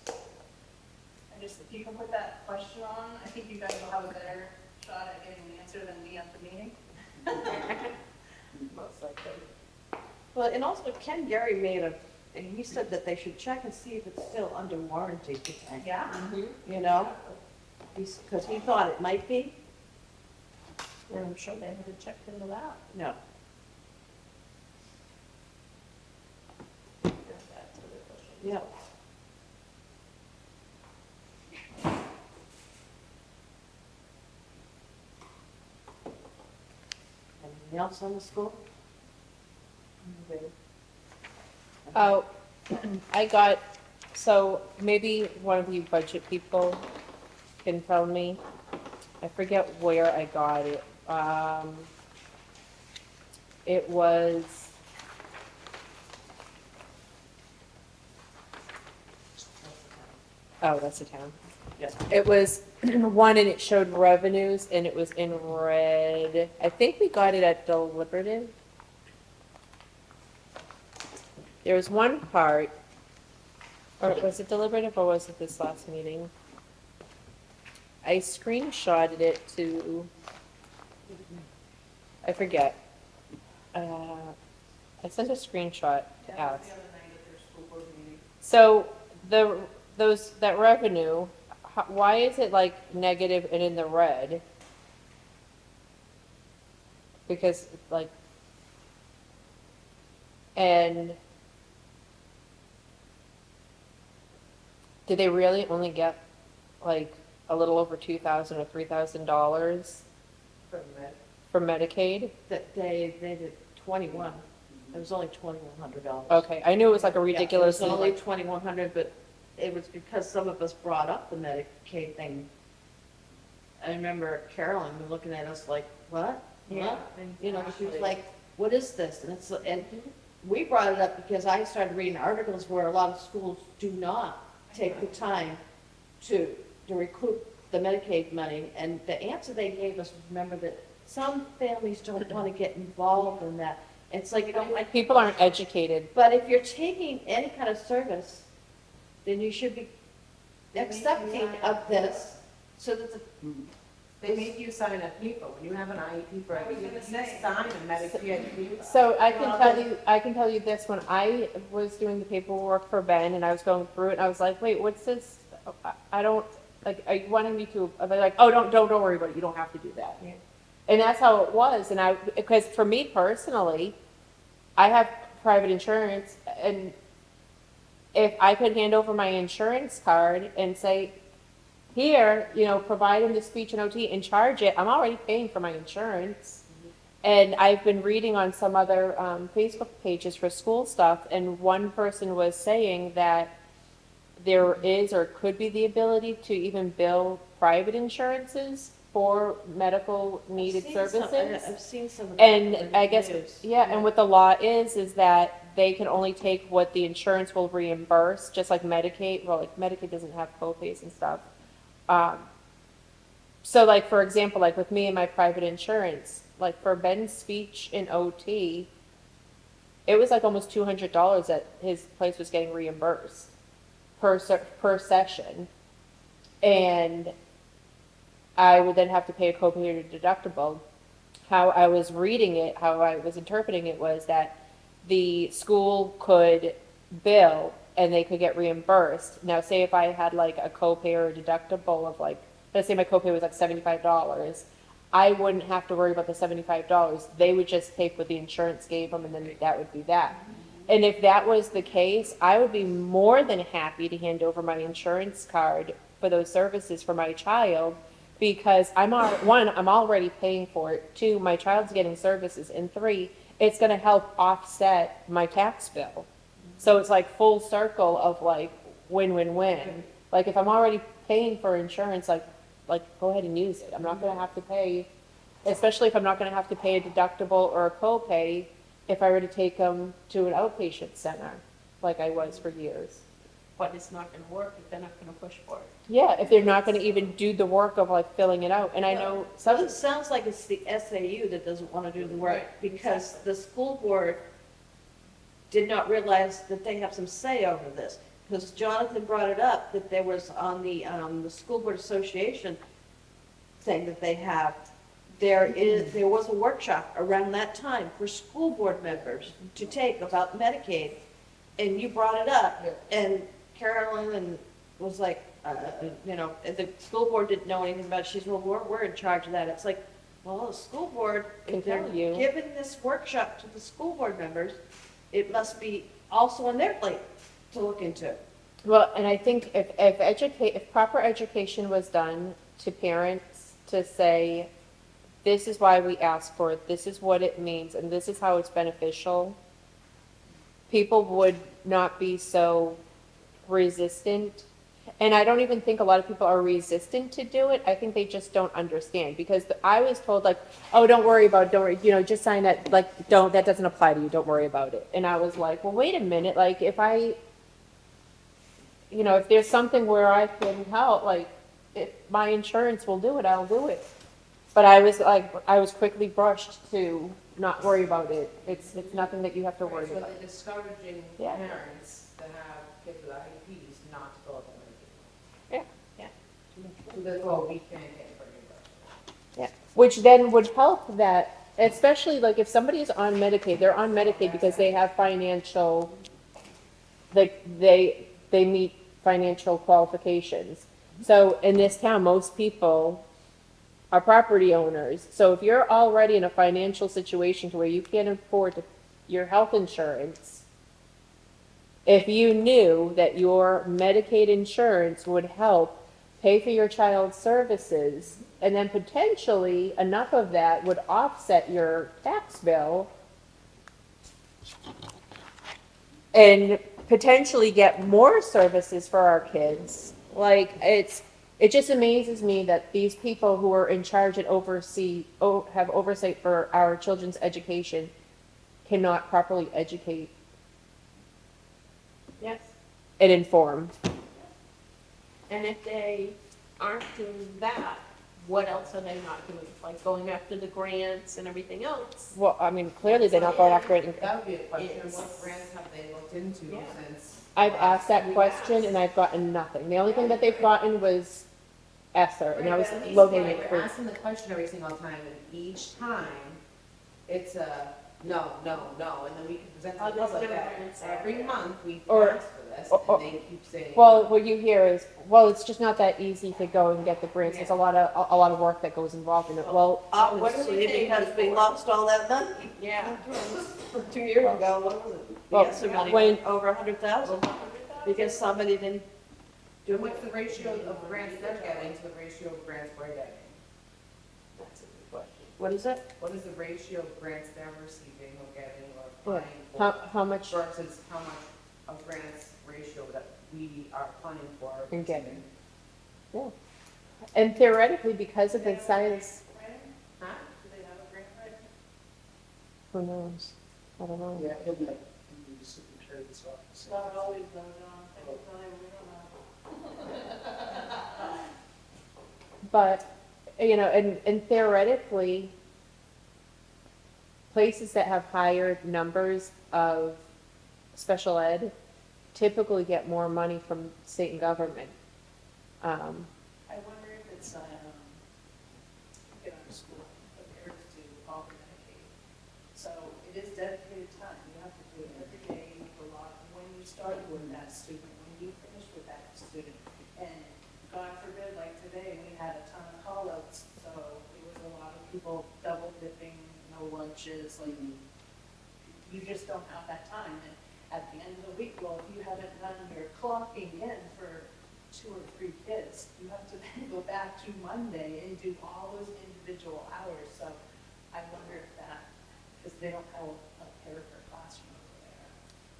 I just, if you can put that question on, I think you guys will have a better shot at getting an answer than me at the meeting. Most likely. Well, and also Ken Gary and he said that they should check and see if it's still under warranty, the tank, Yeah? you know? Because he thought it might be. And I'm sure they haven't checked into that. No. Yeah. Anything else on the school? Oh, I got, so maybe one of you budget people can tell me. I forget where I got it. It was, oh, that's the town. Yes. It was one and it showed revenues and it was in red. I think we got it at deliberative. There was one part, or was it deliberative or was it this last meeting? I screenshotted it to, I forget. I sent a screenshot to That Alex. was the other night at their school board meeting. So that revenue, why is it like negative and in the red? Because like, and did they really only get like a little over $2,000 or $3,000 for Medicaid? That they did 21. It was only $2,100. Okay, I knew it was like a ridiculous. Yeah, it was only 2,100, but it was because some of us brought up the Medicaid thing. I remember Carolyn looking at us like, what? What? You know, she was like, what is this? And we brought it up because I started reading articles where a lot of schools do not take the time to recoup the Medicaid money. And the answer they gave us was, remember that some families don't want to get involved in that. It's like, you don't like. People aren't educated. But if you're taking any kind of service, then you should be accepting of this, so that the. They make you sign a paper, when you have an IEP for a you sign a Medicare paper. So I can tell you this, when I was doing the paperwork for Ben and I was going through it, I was like, wait, what's this? I don't, like, are you wanting me to, they're like, oh, don't worry about it, you don't have to do that. Yeah. And that's how it was, and because for me personally, I have private insurance, and if I could hand over my insurance card and say, here, provide them the speech and OT and charge it, I'm already paying for my insurance. And I've been reading on some other Facebook pages for school stuff, and one person was saying that there is or could be the ability to even bill private insurances for medical needed services. I've seen some of that. And I guess, news. yeah, and what the law is that they can only take what the insurance will reimburse, just like Medicaid. Well, like Medicaid doesn't have co-pays and stuff. So like, for example, like with me and my private insurance, like for Ben's speech in OT, it was like almost $200 that his place was getting reimbursed per session. And I would then have to pay a copay or deductible. How I was reading it, how I was interpreting it was that the school could bill and they could get reimbursed. Now, say if I had like a copay or a deductible of like, let's say my copay was like $75, I wouldn't have to worry about the $75. They would just take what the insurance gave them, and then that would be that. And if that was the case, I would be more than happy to hand over my insurance card for those services for my child, because I'm already paying for it. 2, my child's getting services, and 3, it's going to help offset my tax bill. So it's like full circle of like win-win-win. Like if I'm already paying for insurance, like go ahead and use it. I'm not going to have to pay, especially if I'm not going to have to pay a deductible or a copay if I were to take them to an outpatient center, like I was for years. But it's not gonna work if they're not gonna push for it. Yeah, if they're not going to even do the work of like filling it out. And I know So some, it sounds like it's the SAU that doesn't want to do the work, because the school board did not realize that they have some say over this. Because Jonathan brought it up, that there was on the School Board Association thing that they have, there was a workshop around that time for school board members to take about Medicaid, and you brought it up, and Carolyn was like, and the school board didn't know anything about it. She's, well, we're in charge of that. It's like, well, the school board, if they're Can tell you. giving this workshop to the school board members, it must be also on their plate to look into. well, and I think if proper education was done to parents to say, this is why we ask for it, this is what it means, and this is how it's beneficial, people would not be so resistant. And I don't even think a lot of people are resistant to do it. I think they just don't understand, because I was told like, oh, don't worry about it, don't worry, just sign that, like, that doesn't apply to you, don't worry about it. And I was like, well, wait a minute, like, if there's something where I can help, like, if my insurance will do it, I'll do it. But I was quickly brushed to not worry about it. It's nothing that you have to worry So about. they're discouraging Yeah. parents that have kids with IEPs not to fill out the Yeah. Medicaid. So that's all we can get for reimbursement. Yeah, which then would help that, especially like if somebody is on Medicaid, they're on Medicaid because they have financial, like they meet financial qualifications. So in this town, most people are property owners. So if you're already in a financial situation to where you can't afford your health insurance, if you knew that your Medicaid insurance would help pay for your child's services, and then potentially enough of that would offset your tax bill and potentially get more services for our kids, like it just amazes me that these people who are in charge and have oversight for our children's education cannot properly educate Yes. and inform. And if they aren't doing that, what else are they not doing? Like going after the grants and everything else? Well, I mean, clearly they're not going after it. That would be a question, It's- what grants have they looked into Yeah. since? I've asked that question and I've gotten nothing. The only thing that they've gotten was ESSER, and I was Right, but at least locating we're it for. asking the question every single time, and each time, it's a no, and then we can present to the there's public no that grants. every month we Or- ask for this, or- and they keep saying. Well, what you hear is, well, it's just not that easy to go and get the grants. There's a lot of work that goes involved in it. Well, Obviously, because we lost all that money Yeah. 2 years ago, what was it? Well, Yes, money, when- over 100,000, because somebody didn't do And what's the ratio of grants they're getting to the ratio of grants we're getting? That's a good question. What is it? What is the ratio of grants they're receiving or getting yeah. or applying for? How much Versus how much of grants ratio that we are applying for. and getting? Yeah. And theoretically, because of the size, Huh? Do they have a grant writer? who knows? I don't know. Yeah, in the superintendent's office. It's not always though, John, every time, we don't know. But, you know, and theoretically, places that have higher numbers of special ed typically get more money from state and government. I wonder if it's, get out of school, compared to all the Medicaid. So it is dedicated time, you have to do it every day, a lot, when you started with that student, when you finished with that student. And God forbid, like today, we had a ton of call-outs, so it was a lot of people double dipping, no lunches, like, you just don't have that time. And at the end of the week, well, if you haven't done your clocking in for 2 or 3 kids, you have to then go back to Monday and do all those individual hours. So I wonder if that, because they don't have a pair per classroom over there.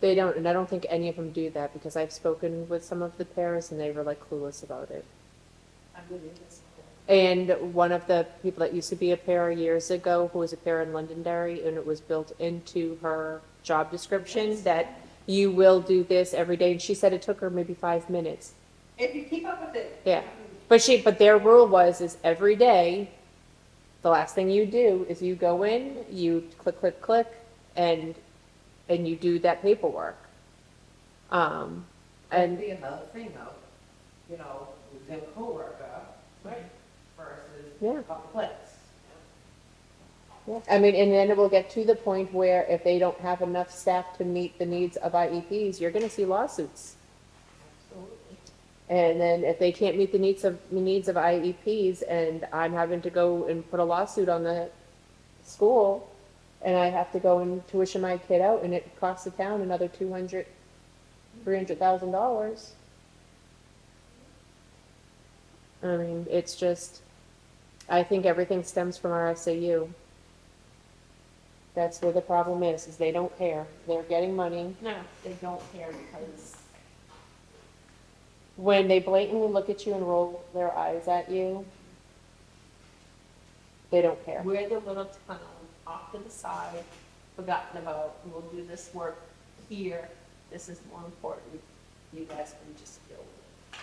They don't, and I don't think any of them do that, because I've spoken with some of the parents and they were like clueless about it. I'm really listening. And one of the people that used to be a para years ago, who was a para in Londonderry, and it was built into her job description that you will do this every day, and she said it took her maybe 5 minutes. If you keep up with it. Yeah, but their rule is every day, the last thing you do is you go in, you click, and you do that paperwork. And And be another thing though, you know, with their coworker versus Yeah. a place. yeah, I mean, and then it will get to the point where if they don't have enough staff to meet the needs of IEPs, you're gonna see lawsuits. And then if they can't meet the needs of IEPs, and I'm having to go and put a lawsuit on the school, and I have to go and tuition my kid out, and it costs the town another $300,000. I mean, it's just, I think everything stems from our SAU. That's where the problem is they don't care. They're getting money. No, they don't care because When they blatantly look at you and roll their eyes at you, they don't care. we're the little town off to the side, forgotten about, we'll do this work here, this is more important, you guys can just deal with it.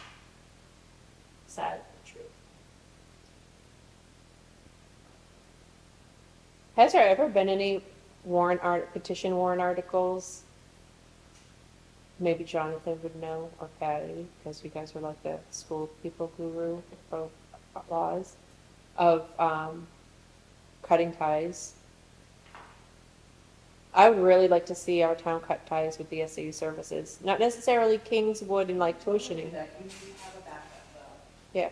Sad but true. Has there ever been any petition warrant articles? Maybe Jonathan would know, or Patty, because you guys are like the school people guru for laws, of cutting ties. I would really like to see our town cut ties with the SAU services, not necessarily Kingswood and like tuitioning. That you need to have a backup though. Yeah,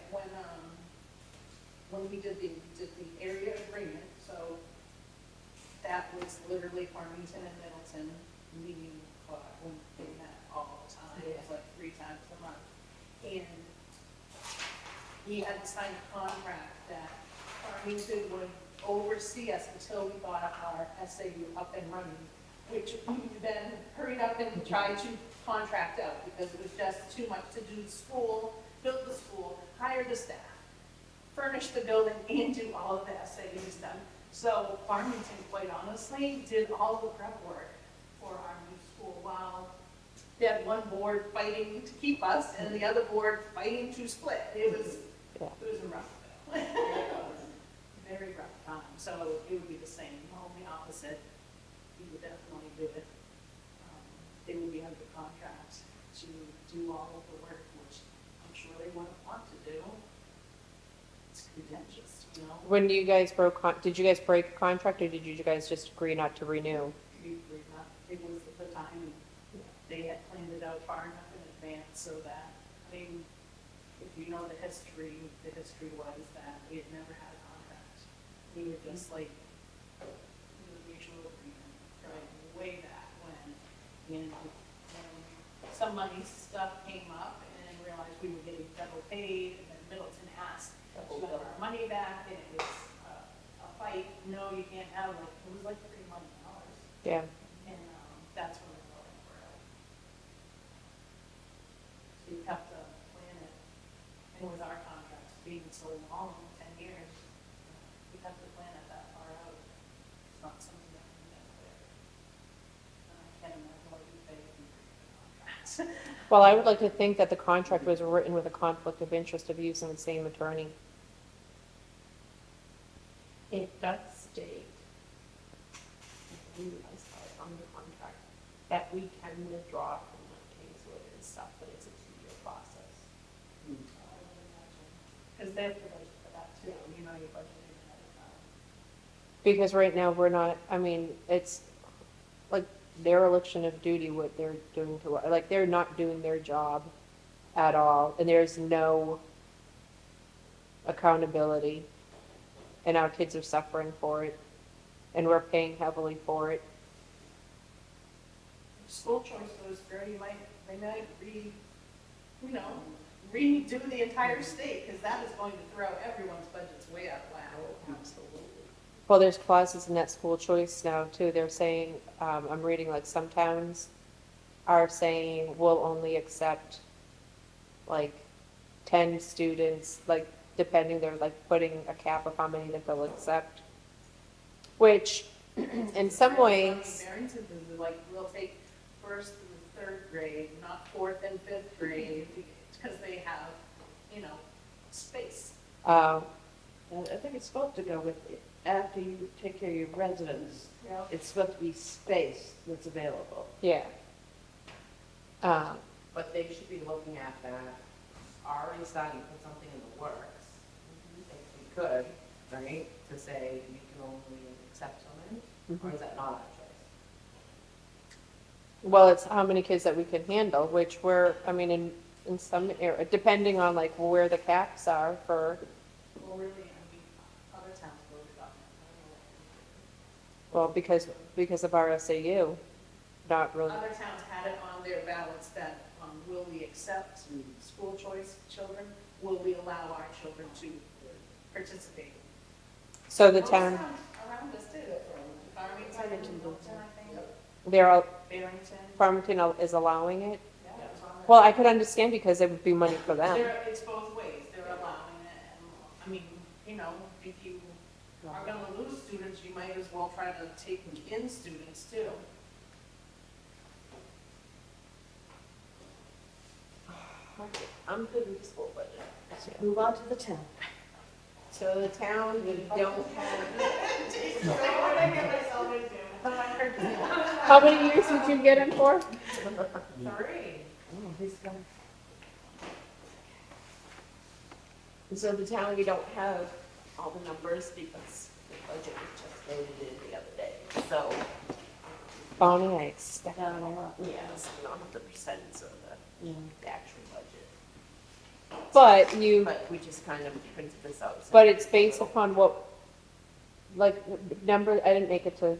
When we did the area agreement, so that was literally Farmington and Middleton meeting, when they met all the time, it was like 3 times a month. And he had to sign a contract that Farmington would oversee us until we got our SAU up and running, which we then hurried up and tried to contract out because it was just too much to do the school, build the school, hire the staff, furnish the building, and do all of the SAU stuff. So Farmington, quite honestly, did all the prep work for our new school while they had one board fighting to keep us and the other board fighting to split. It was a rough go. Very rough time. So it would be the same, only opposite. We would definitely do it. They would be under contract to do all of the work, which I'm sure they wouldn't want to do. It's contentious, you know? when you guys did you guys break a contract, or did you guys just agree not to renew? We agreed not, it was the timing. They had planned it out far enough in advance so that, I mean, if you know the history was that we had never had a contract. We were just like, the mutual agreement, right, way back when, you know, when some money stuff came up and realized we were getting double paid, and then Middleton asked for our money back, and it was a fight, no, you can't have, like, it was like $3 million. Yeah. And that's when the voting were out. So you have to plan it. And with our contracts being so long, 10 years, you have to plan it that far out. It's not something that can get quick. And I can't imagine what you pay in Well, I would like to think that the contract was written with a conflict of interest of using the same attorney. It does state, I believe I saw it on the contract, that we can withdraw from like Kingswood and stuff, but it's a 2-year process. Because they have to budget for that too, you know, you're budgeting ahead of time. Because right now, we're not, I mean, it's like dereliction of duty what they're doing to, like, they're not doing their job at all, and there's no accountability, and our kids are suffering for it, and we're paying heavily for it. If school choice goes through, they might redo the entire state, because that is going to throw everyone's budgets way out of whack. Absolutely. Well, there's clauses in that school choice now too. They're saying, I'm reading like some towns are saying we'll only accept like 10 students, like depending, they're like putting a cap of how many that they'll accept. Which in some ways, Barrington is like, we'll take first through third grade, not fourth and fifth grade, because they have, space. And I think it's supposed to go with, after you take care of your residents, it's supposed to be space that's available. yeah. But they should be looking at that, already starting to put something in the works, if we could, right, to say you can only accept so many, or is that not our choice? Well, it's how many kids that we can handle, which we're, I mean, in some area, depending on like where the caps are for, Well, really, other towns voted on well, because of our SAU, not it. really. Other towns had it on their ballots that, will we accept school choice children? Will we allow our children to participate? So the Most town, towns around us did. Farmington, Middleton, I think. they're, all- Barrington. Farmington is allowing it. Yeah, it was on there. Well, I could understand because it would be money for them. It's both ways, they're allowing it, and, I mean, if you are gonna lose students, you might as well try to take in students too. I'm good with the school budget. Move on to the town. So the town, we don't have, How many years did you get him for? 3. So the town, we don't have all the numbers because the budget was just voted in the other day. So, Bonnie, I expect. yeah, so we don't have the percents of the actual budget. But you, But we just kind of printed this out. so- but it's based upon what, like, number, I didn't make it to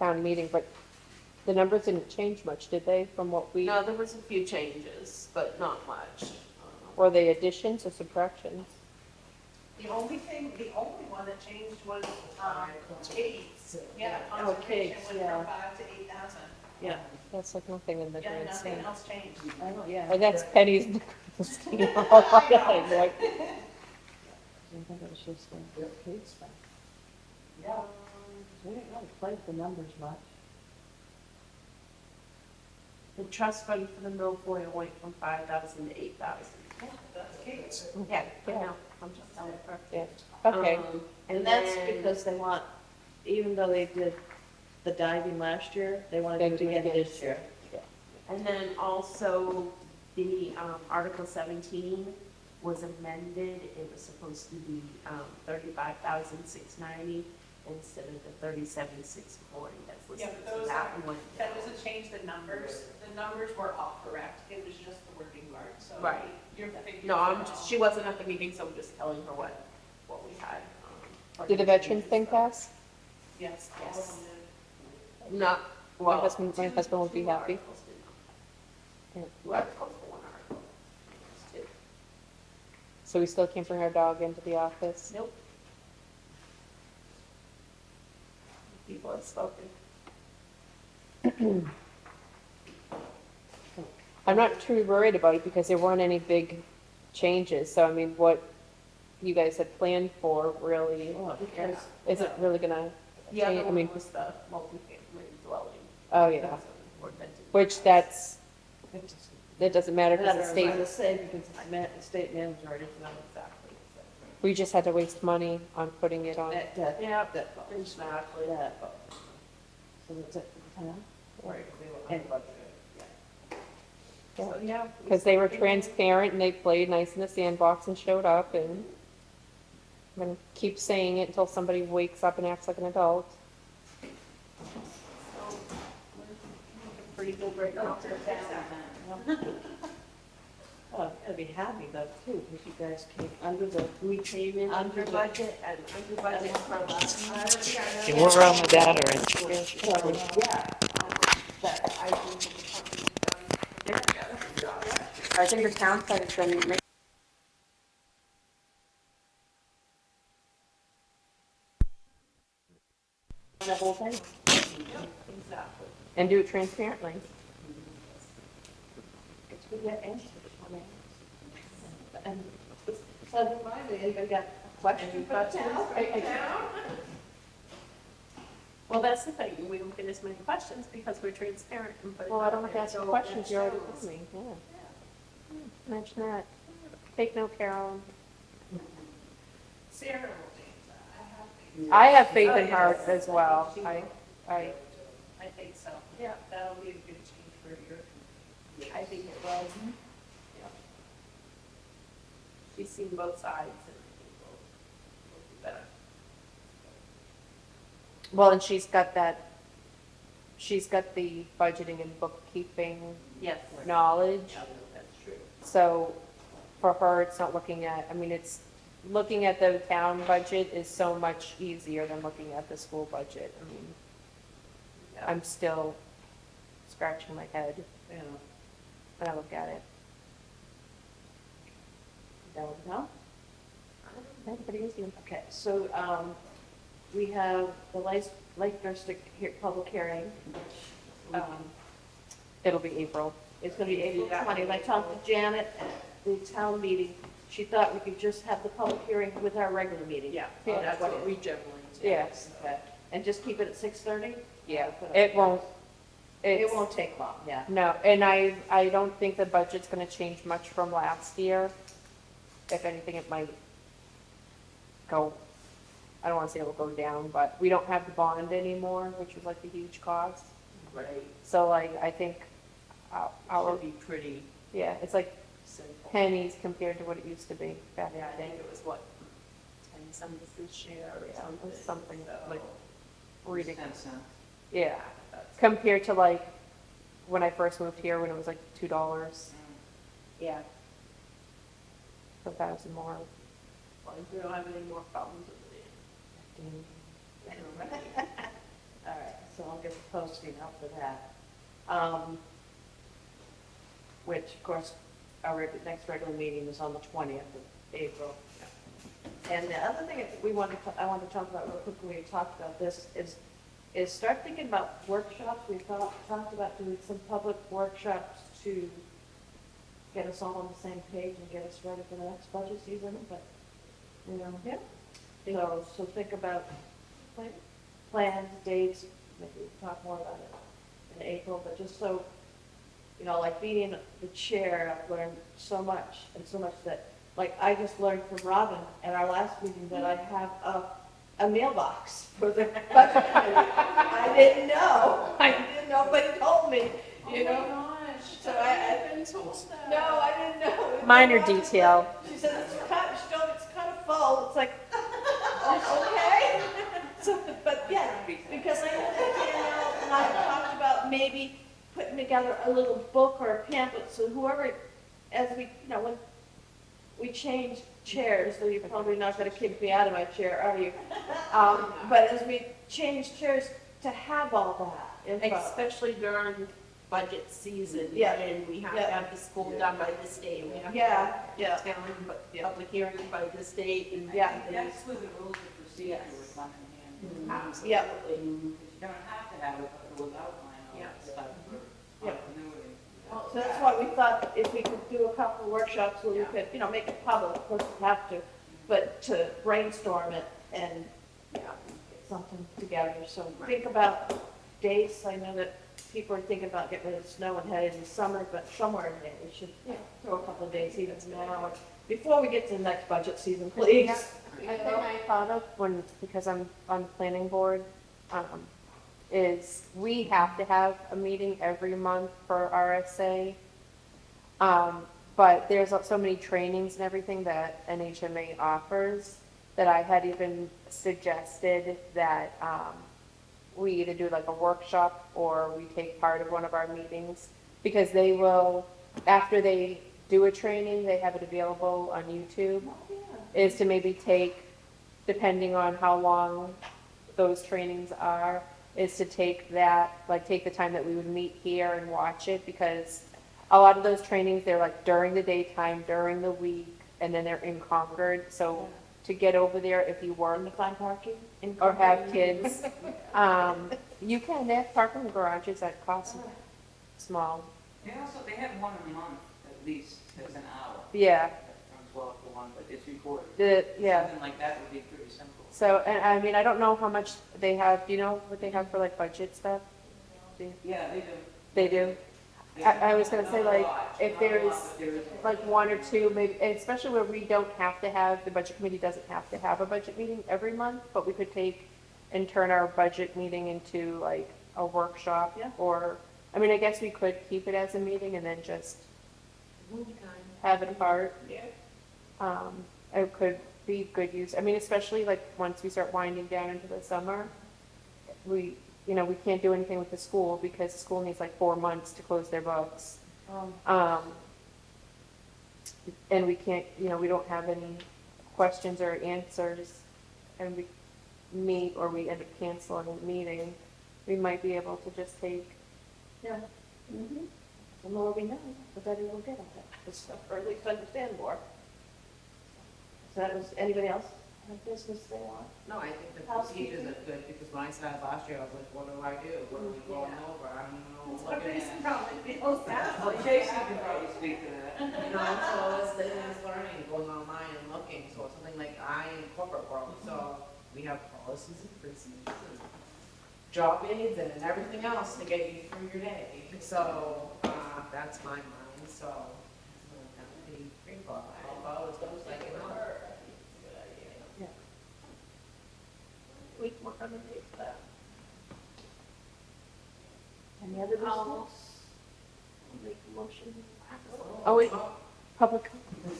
town meeting, but the numbers didn't change much, did they, from what we, No, there was a few changes, but not much. were they additions or subtractions? The only one that changed was, Kate's, yeah, Oh, conservation Kate's, went yeah. from 5 to 8,000. Yeah. That's like nothing in the Yeah, grand nothing scheme. else changed. I know, yeah. Like, that's pennies in the grand scheme of our life, like, I think it was just a Kate's stuff. Yeah. We didn't really play with the numbers much. The trust fund for the milfoil went from 5,000 to 8,000. That's Kate's. Yeah, I Yeah. know, I'm just telling her. yeah, okay. And that's then- because they want, even though they did the diving last year, they want They to do do it it again again. this year. And then also, the Article 17 was amended. It was supposed to be 35,690 instead of the 37,640 that's Yeah, listed. but So those that one. That doesn't change the numbers. The numbers were all correct. It was just the working part, so. Right. Your figures No, are I'm all- just, she wasn't at the meeting, so I'm just telling her what we had. Did the veterans thing pass? Yes, all of Yes. them did. Not, well. My husband would be two happy. articles did Yeah. not. 2 articles for 1 article. Just 2. So we still can't bring our dog into the office? Nope. People have spoken. I'm not too worried about it because there weren't any big changes, so I mean, what you guys had planned for really, Because is it really gonna The other change? I one mean, was the multi-family dwelling. oh yeah, That's what we're meant to do. which that's, It doesn't matter because Better, the I state, was gonna say, because the state manager already knows exactly. we just had to waste money on putting it on. Yeah, exactly that. So it's at the town? Right, they were And- unbudgeted. So, yeah. Because they were transparent and they played nice in the sandbox and showed up, and I'm gonna keep saying it until somebody wakes up and acts like an adult. Pretty good right now. Oh, I'm gonna be happy though too, because you guys came under the, we came in under budget and under budget for last year. Yeah, we're on the data right So, yeah. That I think the company's done their job. I think the town side has been making the whole thing Exactly. and do it transparently. It's good to answer the comments. And so remind me, anybody got a question for the town? Well, that's the thing, we don't get as many questions because we're transparent and put it Well, I out don't have to there. ask you So questions, that you already shows. told me, yeah. Mention that. Take note, Carol. Sarah will change that. I have faith in Oh, her yes. as well. She I, I think so. Yeah. That'll be a good change for your, I think it was. she's seen both sides and I think we'll do better. well, and she's got the budgeting and bookkeeping Yes. knowledge. Yeah, that's true. So for her, it's not looking at, I mean, it's, looking at the town budget is so much easier than looking at the school budget. I mean, I'm still scratching my head Yeah. when I look at it. Don't know. That's pretty easy. Okay, so, we have the Lake District public hearing, which, It'll be April. it's gonna be April 20th. I talked to Janet at the town meeting. She thought we could just have the public hearing with our regular meeting. Yeah, Yeah. that's what we generally do. Yes. Okay, and just keep it at 6:30? Yeah, it won't, It it's, won't take long, yeah. no, and I don't think the budget's gonna change much from last year. If anything, it might go, I don't wanna say it'll go down, but we don't have the bond anymore, which was like a huge cost. Right. So like, I think our, Should be pretty yeah, it's like simple. pennies compared to what it used to be back in Yeah, I the think day. it was what, 10 cents a share or Yeah, something. it was something so- like ridiculous. 10 cents. Yeah, That's- compared to like when I first moved here, when it was like $2 Yeah. per thousand more. Well, if we don't have any more problems with it. All right, so I'll get the posting up for that. Which, of course, our next regular meeting is on the 20th of April. And the other thing that I want to talk about real quickly, we talked about this, is start thinking about workshops. We talked about doing some public workshops to get us all on the same page and get us ready for the next budget season, but, you know. Yeah. So think about plans, dates, maybe we'll talk more about it in April, but just so, you know, like being the chair, I've learned so much, and so much that, like, I just learned from Robin at our last meeting that I have a mailbox for the budget committee. I didn't know, nobody told me, you know? Oh my gosh. So I've been told that. No, I didn't know. Minor detail. She said, it's kind of full, it's like, okay. So, but yeah, because I know that Danielle and I talked about maybe putting together a little book or a pamphlet, so whoever, as we, you know, when we change chairs, so you're probably not gonna kick me out of my chair, are you? But as we change chairs, to have all that info. Especially during budget season. Yeah. And we have to Yeah. have the school done by this date. We have to Yeah, have yeah. town, but the public hearing by this date and. Yeah. That's where the rules of procedure would come in handy. Absolutely. Yeah. Because you don't have to have it, but it would outline all Yeah. that stuff for Yeah. continuity. So that's why we thought if we could do a couple of workshops where we could, you know, make it public, of course we have to, but to brainstorm it and, yeah, get something together. So think about dates. I know that people are thinking about getting rid of snow and headed in summer, but somewhere in there, we should throw a couple of days even now, before we get to the next budget season, please. I think I thought of when, because I'm on the planning board, is we have to have a meeting every month for RSA. But there's so many trainings and everything that NHMA offers that I had even suggested that, we either do like a workshop or we take part of one of our meetings, because they will, after they do a training, they have it available on YouTube, is to maybe take, depending on how long those trainings are, is to take that, like take the time that we would meet here and watch it, because a lot of those trainings, they're like during the daytime, during the week, and then they're in Concord, so to get over there, if you And work the fine parking? or have kids, you can, they have parking garages that cost small, They also, they have one a month at least, as an hour. yeah, From 12 to 1, but it's recorded. yeah. Something like that would be pretty simple. So, and I mean, I don't know how much they have, do you know what they have for like budget stuff? Yeah, they do. They do? I was gonna say, like, if there's like one or two, maybe, especially where we don't have to have, the budget committee doesn't have to have a budget meeting every month, but we could take and turn our budget meeting into like a workshop. Yeah. Or, I mean, I guess we could keep it as a meeting and then just have it apart. Yeah. It could be good use, I mean, especially like once we start winding down into the summer, we can't do anything with the school because the school needs like 4 months to close their books. And we can't, we don't have any questions or answers, and we meet or we end up canceling a meeting, we might be able to just take, Yeah. Mm-hmm. The more we know, the better we'll get at that stuff, or at least understand more. So that was, anybody else have business they want? No, I think the Housekeeping. procedures are good, because when I started last year, I was like, what do I do? What are we going over? I don't know. That's what what to Jason ask. probably feels now. Well, Jason can probably speak to that. So I was learning, going online and looking, so it's something like I in corporate world, so we have policies and procedures and job aids and everything else to get you through your day. So, that's my mind, so I'm kind of pretty grateful. Although it's those like, We can work on the date for that. Any other business? Make a motion. oh, wait, public,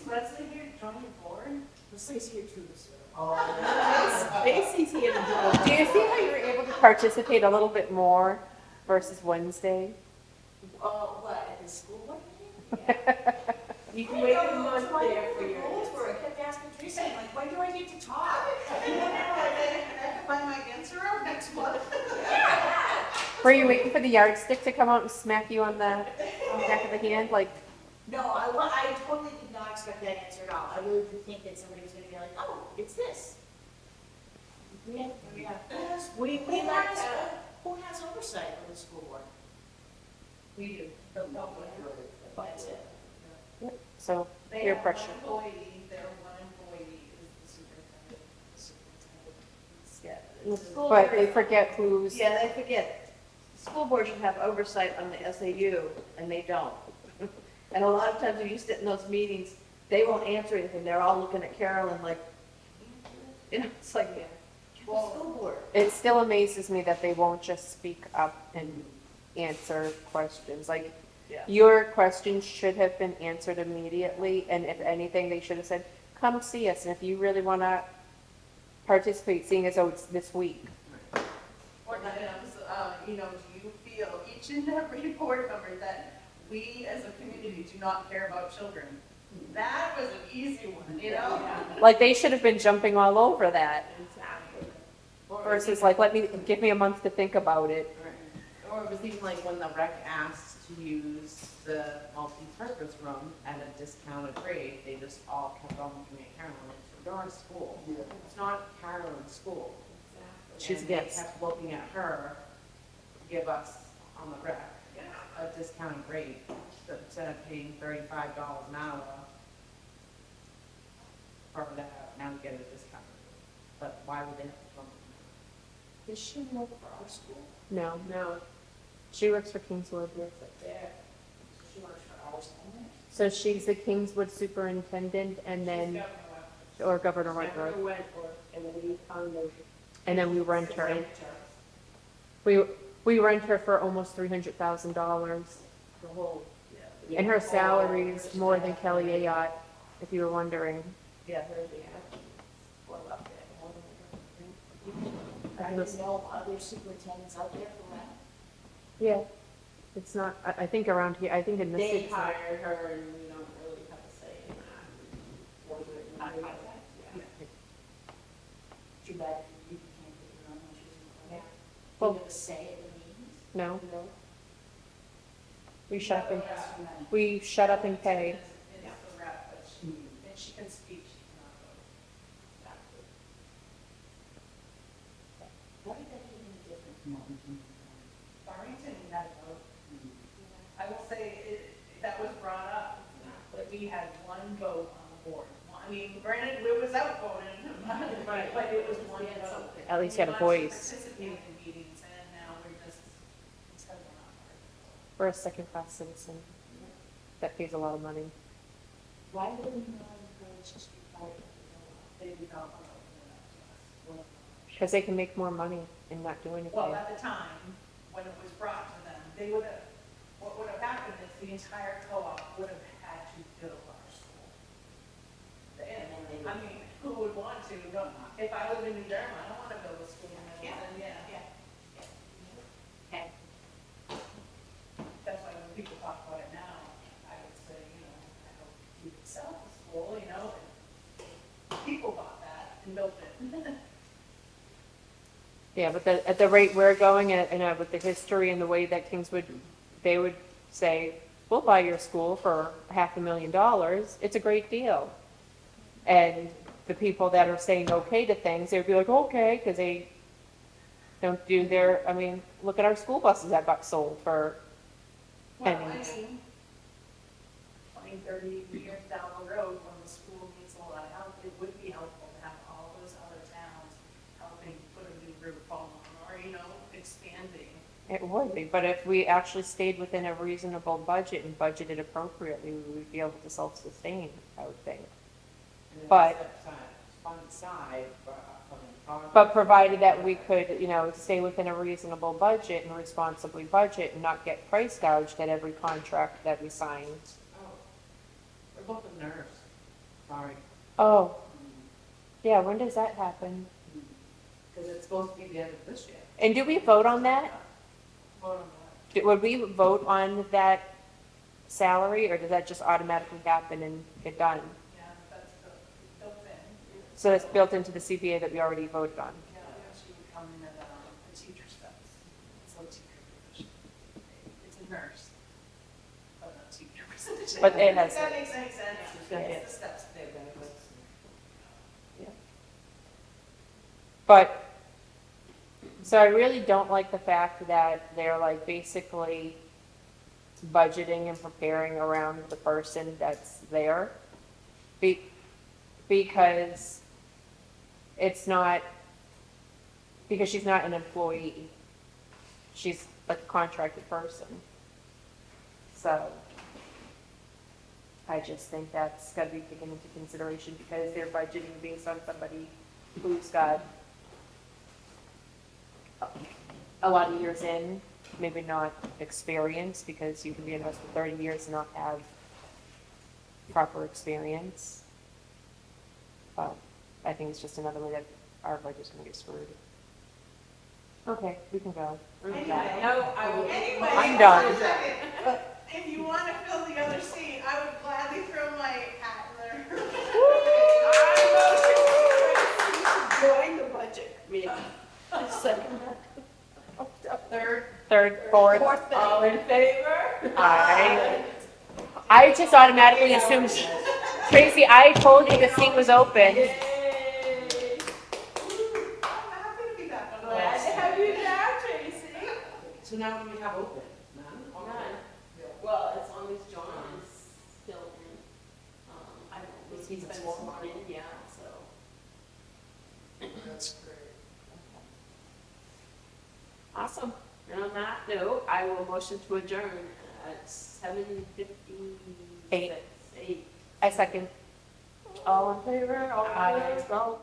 Leslie here to join the board. Leslie's here too, so. Stacy's here to do do you see how you're able to participate a little bit more versus Wednesday? Oh, what, at the school board meeting? You can wait a month I there for the your. rules were, I kept asking Teresa, I'm like, when do I get to talk? I can find my answer out next month. Were you waiting for the yardstick to come out and smack you on the back of the hand, like, No, I totally did not expect that answer at all. I really did think that somebody was gonna be like, oh, it's this. Yeah. We We like that. Who has oversight on the school board? We do. That's it. so, They peer have pressure? one employee, their one employee is the superintendent. The superintendent. Yeah. The school But board- they forget who's, Yeah, they forget. The school board should have oversight on the SAU, and they don't. And a lot of times when you sit in those meetings, they won't answer anything. They're all looking at Carolyn like, it's like, yeah, get the school board. it still amazes me that they won't just speak up and answer questions, like, Yeah. your questions should have been answered immediately, and if anything, they should have said, come see us, and if you really want to participate, seeing as though it's this week. Or items, do you feel, each and every board member, that we as a community do not care about children? That was an easy one, Like, they should have been jumping all over that, Exactly. versus like, give me a month to think about it. or it was even like when the rec asked to use the multi-purpose room at a discounted rate, they just all kept on looking at Carolyn, like, you're in school. Yeah. It's not Carolyn's school. She's a And they guest. kept looking at her to give us on the rec a discounted rate, so instead of paying $35 an hour for that, now we get a discount. But why would they have to come? Does she work for our school? No. No. She works for Kingswood. There. She works for ours only. So she's the Kingswood superintendent and then, or Governor Whitworth. Governor Wentworth, and then we found the And then we rent her. renter. We rent her for almost $300,000. The whole, yeah. And her salary's more than Kelly Ayotte, if you were wondering. Yeah, her, yeah. Well, up there. I didn't know other superintendents out there for rent. Yeah. It's not, I think around here, I think in this They city. hired her and we don't really have a say in that. Was it- Yeah. Too bad you can't get your own when she's in. Well- Do you have a say at the meetings? No, No. we shut up and, Yes or no? we shut up and pay. It's the rep, but she, and she can speak, she cannot vote. Why did that make any difference from what we do? Farmington had a vote. I will say, that was brought up, that we had one vote on the board. I mean, granted, it was outvoted, but it was one vote. At least you had a We voice. participated in meetings, and now we're just, it's kind of not part We're a second-class citizen. That pays a lot of money. Why would we not encourage just be part of of it. They did not want to open it up to us. Because they can make more money and not do anything. Well, at the time, when it was brought to them, they would have, what would have happened is the entire co-op would have had to build our school. And, I mean, who would want to? If I live in New Durham, I don't want to build a school in Middleton, yeah. Okay. That's why when people talk about it now, I would say, I hope you could sell the school, people bought that and built it. Yeah, but at the rate we're going and with the history and the way that Kingswood, they would say, we'll buy your school for $500,000. It's a great deal. And the people that are saying okay to things, they would be like, okay, because they don't do their, I mean, look at our school buses that got sold for Well, pennies. I mean, 20, 30 years down the road, when the school needs a lot of help, it would be helpful to have all those other towns helping put a new roof on, or, expanding. It would be, but if we actually stayed within a reasonable budget and budgeted appropriately, we would be able to self-sustain, I would think. And then But- set aside, fund aside for upcoming projects. But provided that we could, stay within a reasonable budget and responsibly budget and not get price gouged at every contract that we signed. Oh, what about the nurse? Sorry. Oh, yeah, when does that happen? Because it's supposed to be the end of this year. And do we vote on that? Vote on that. Would we vote on that salary, or does that just automatically happen and get done? Yeah, that's built in. So that's built into the CBA that we already voted on? Yeah, she would come in at the teacher steps. It's a teacher position. It's a nurse, but not teacher position. But it has- If that makes any sense. Yeah. It's the steps. Their benefits. But, so I really don't like the fact that they're like basically budgeting and preparing around the person that's there. Because it's not, because she's not an employee. She's a contracted person. So I just think that's gotta be taken into consideration because they're budgeting based on somebody who's got a lot of years in, maybe not experience, because you can be in this for 30 years and not have proper experience. But I think it's just another way that our budget's gonna get screwed. Okay, we can go. Anyway, Anyway, I'm done. one second. If you want to fill the other seat, I would gladly throw my hat in there. Join the budget committee. Second. Third, fourth. All in favor? I just automatically assumed, Tracy, I told you the seat was open. Yay! I'm happy to be back on the Glad list. to have you now, Tracy. So now what do we have open? None? Okay. None. Well, as long as John is still in, I don't know, he's been sworn in, yeah, so. That's great. Awesome. And on that note, I will motion to adjourn at 7:58. I second. All in favor, all Aye. opposed, all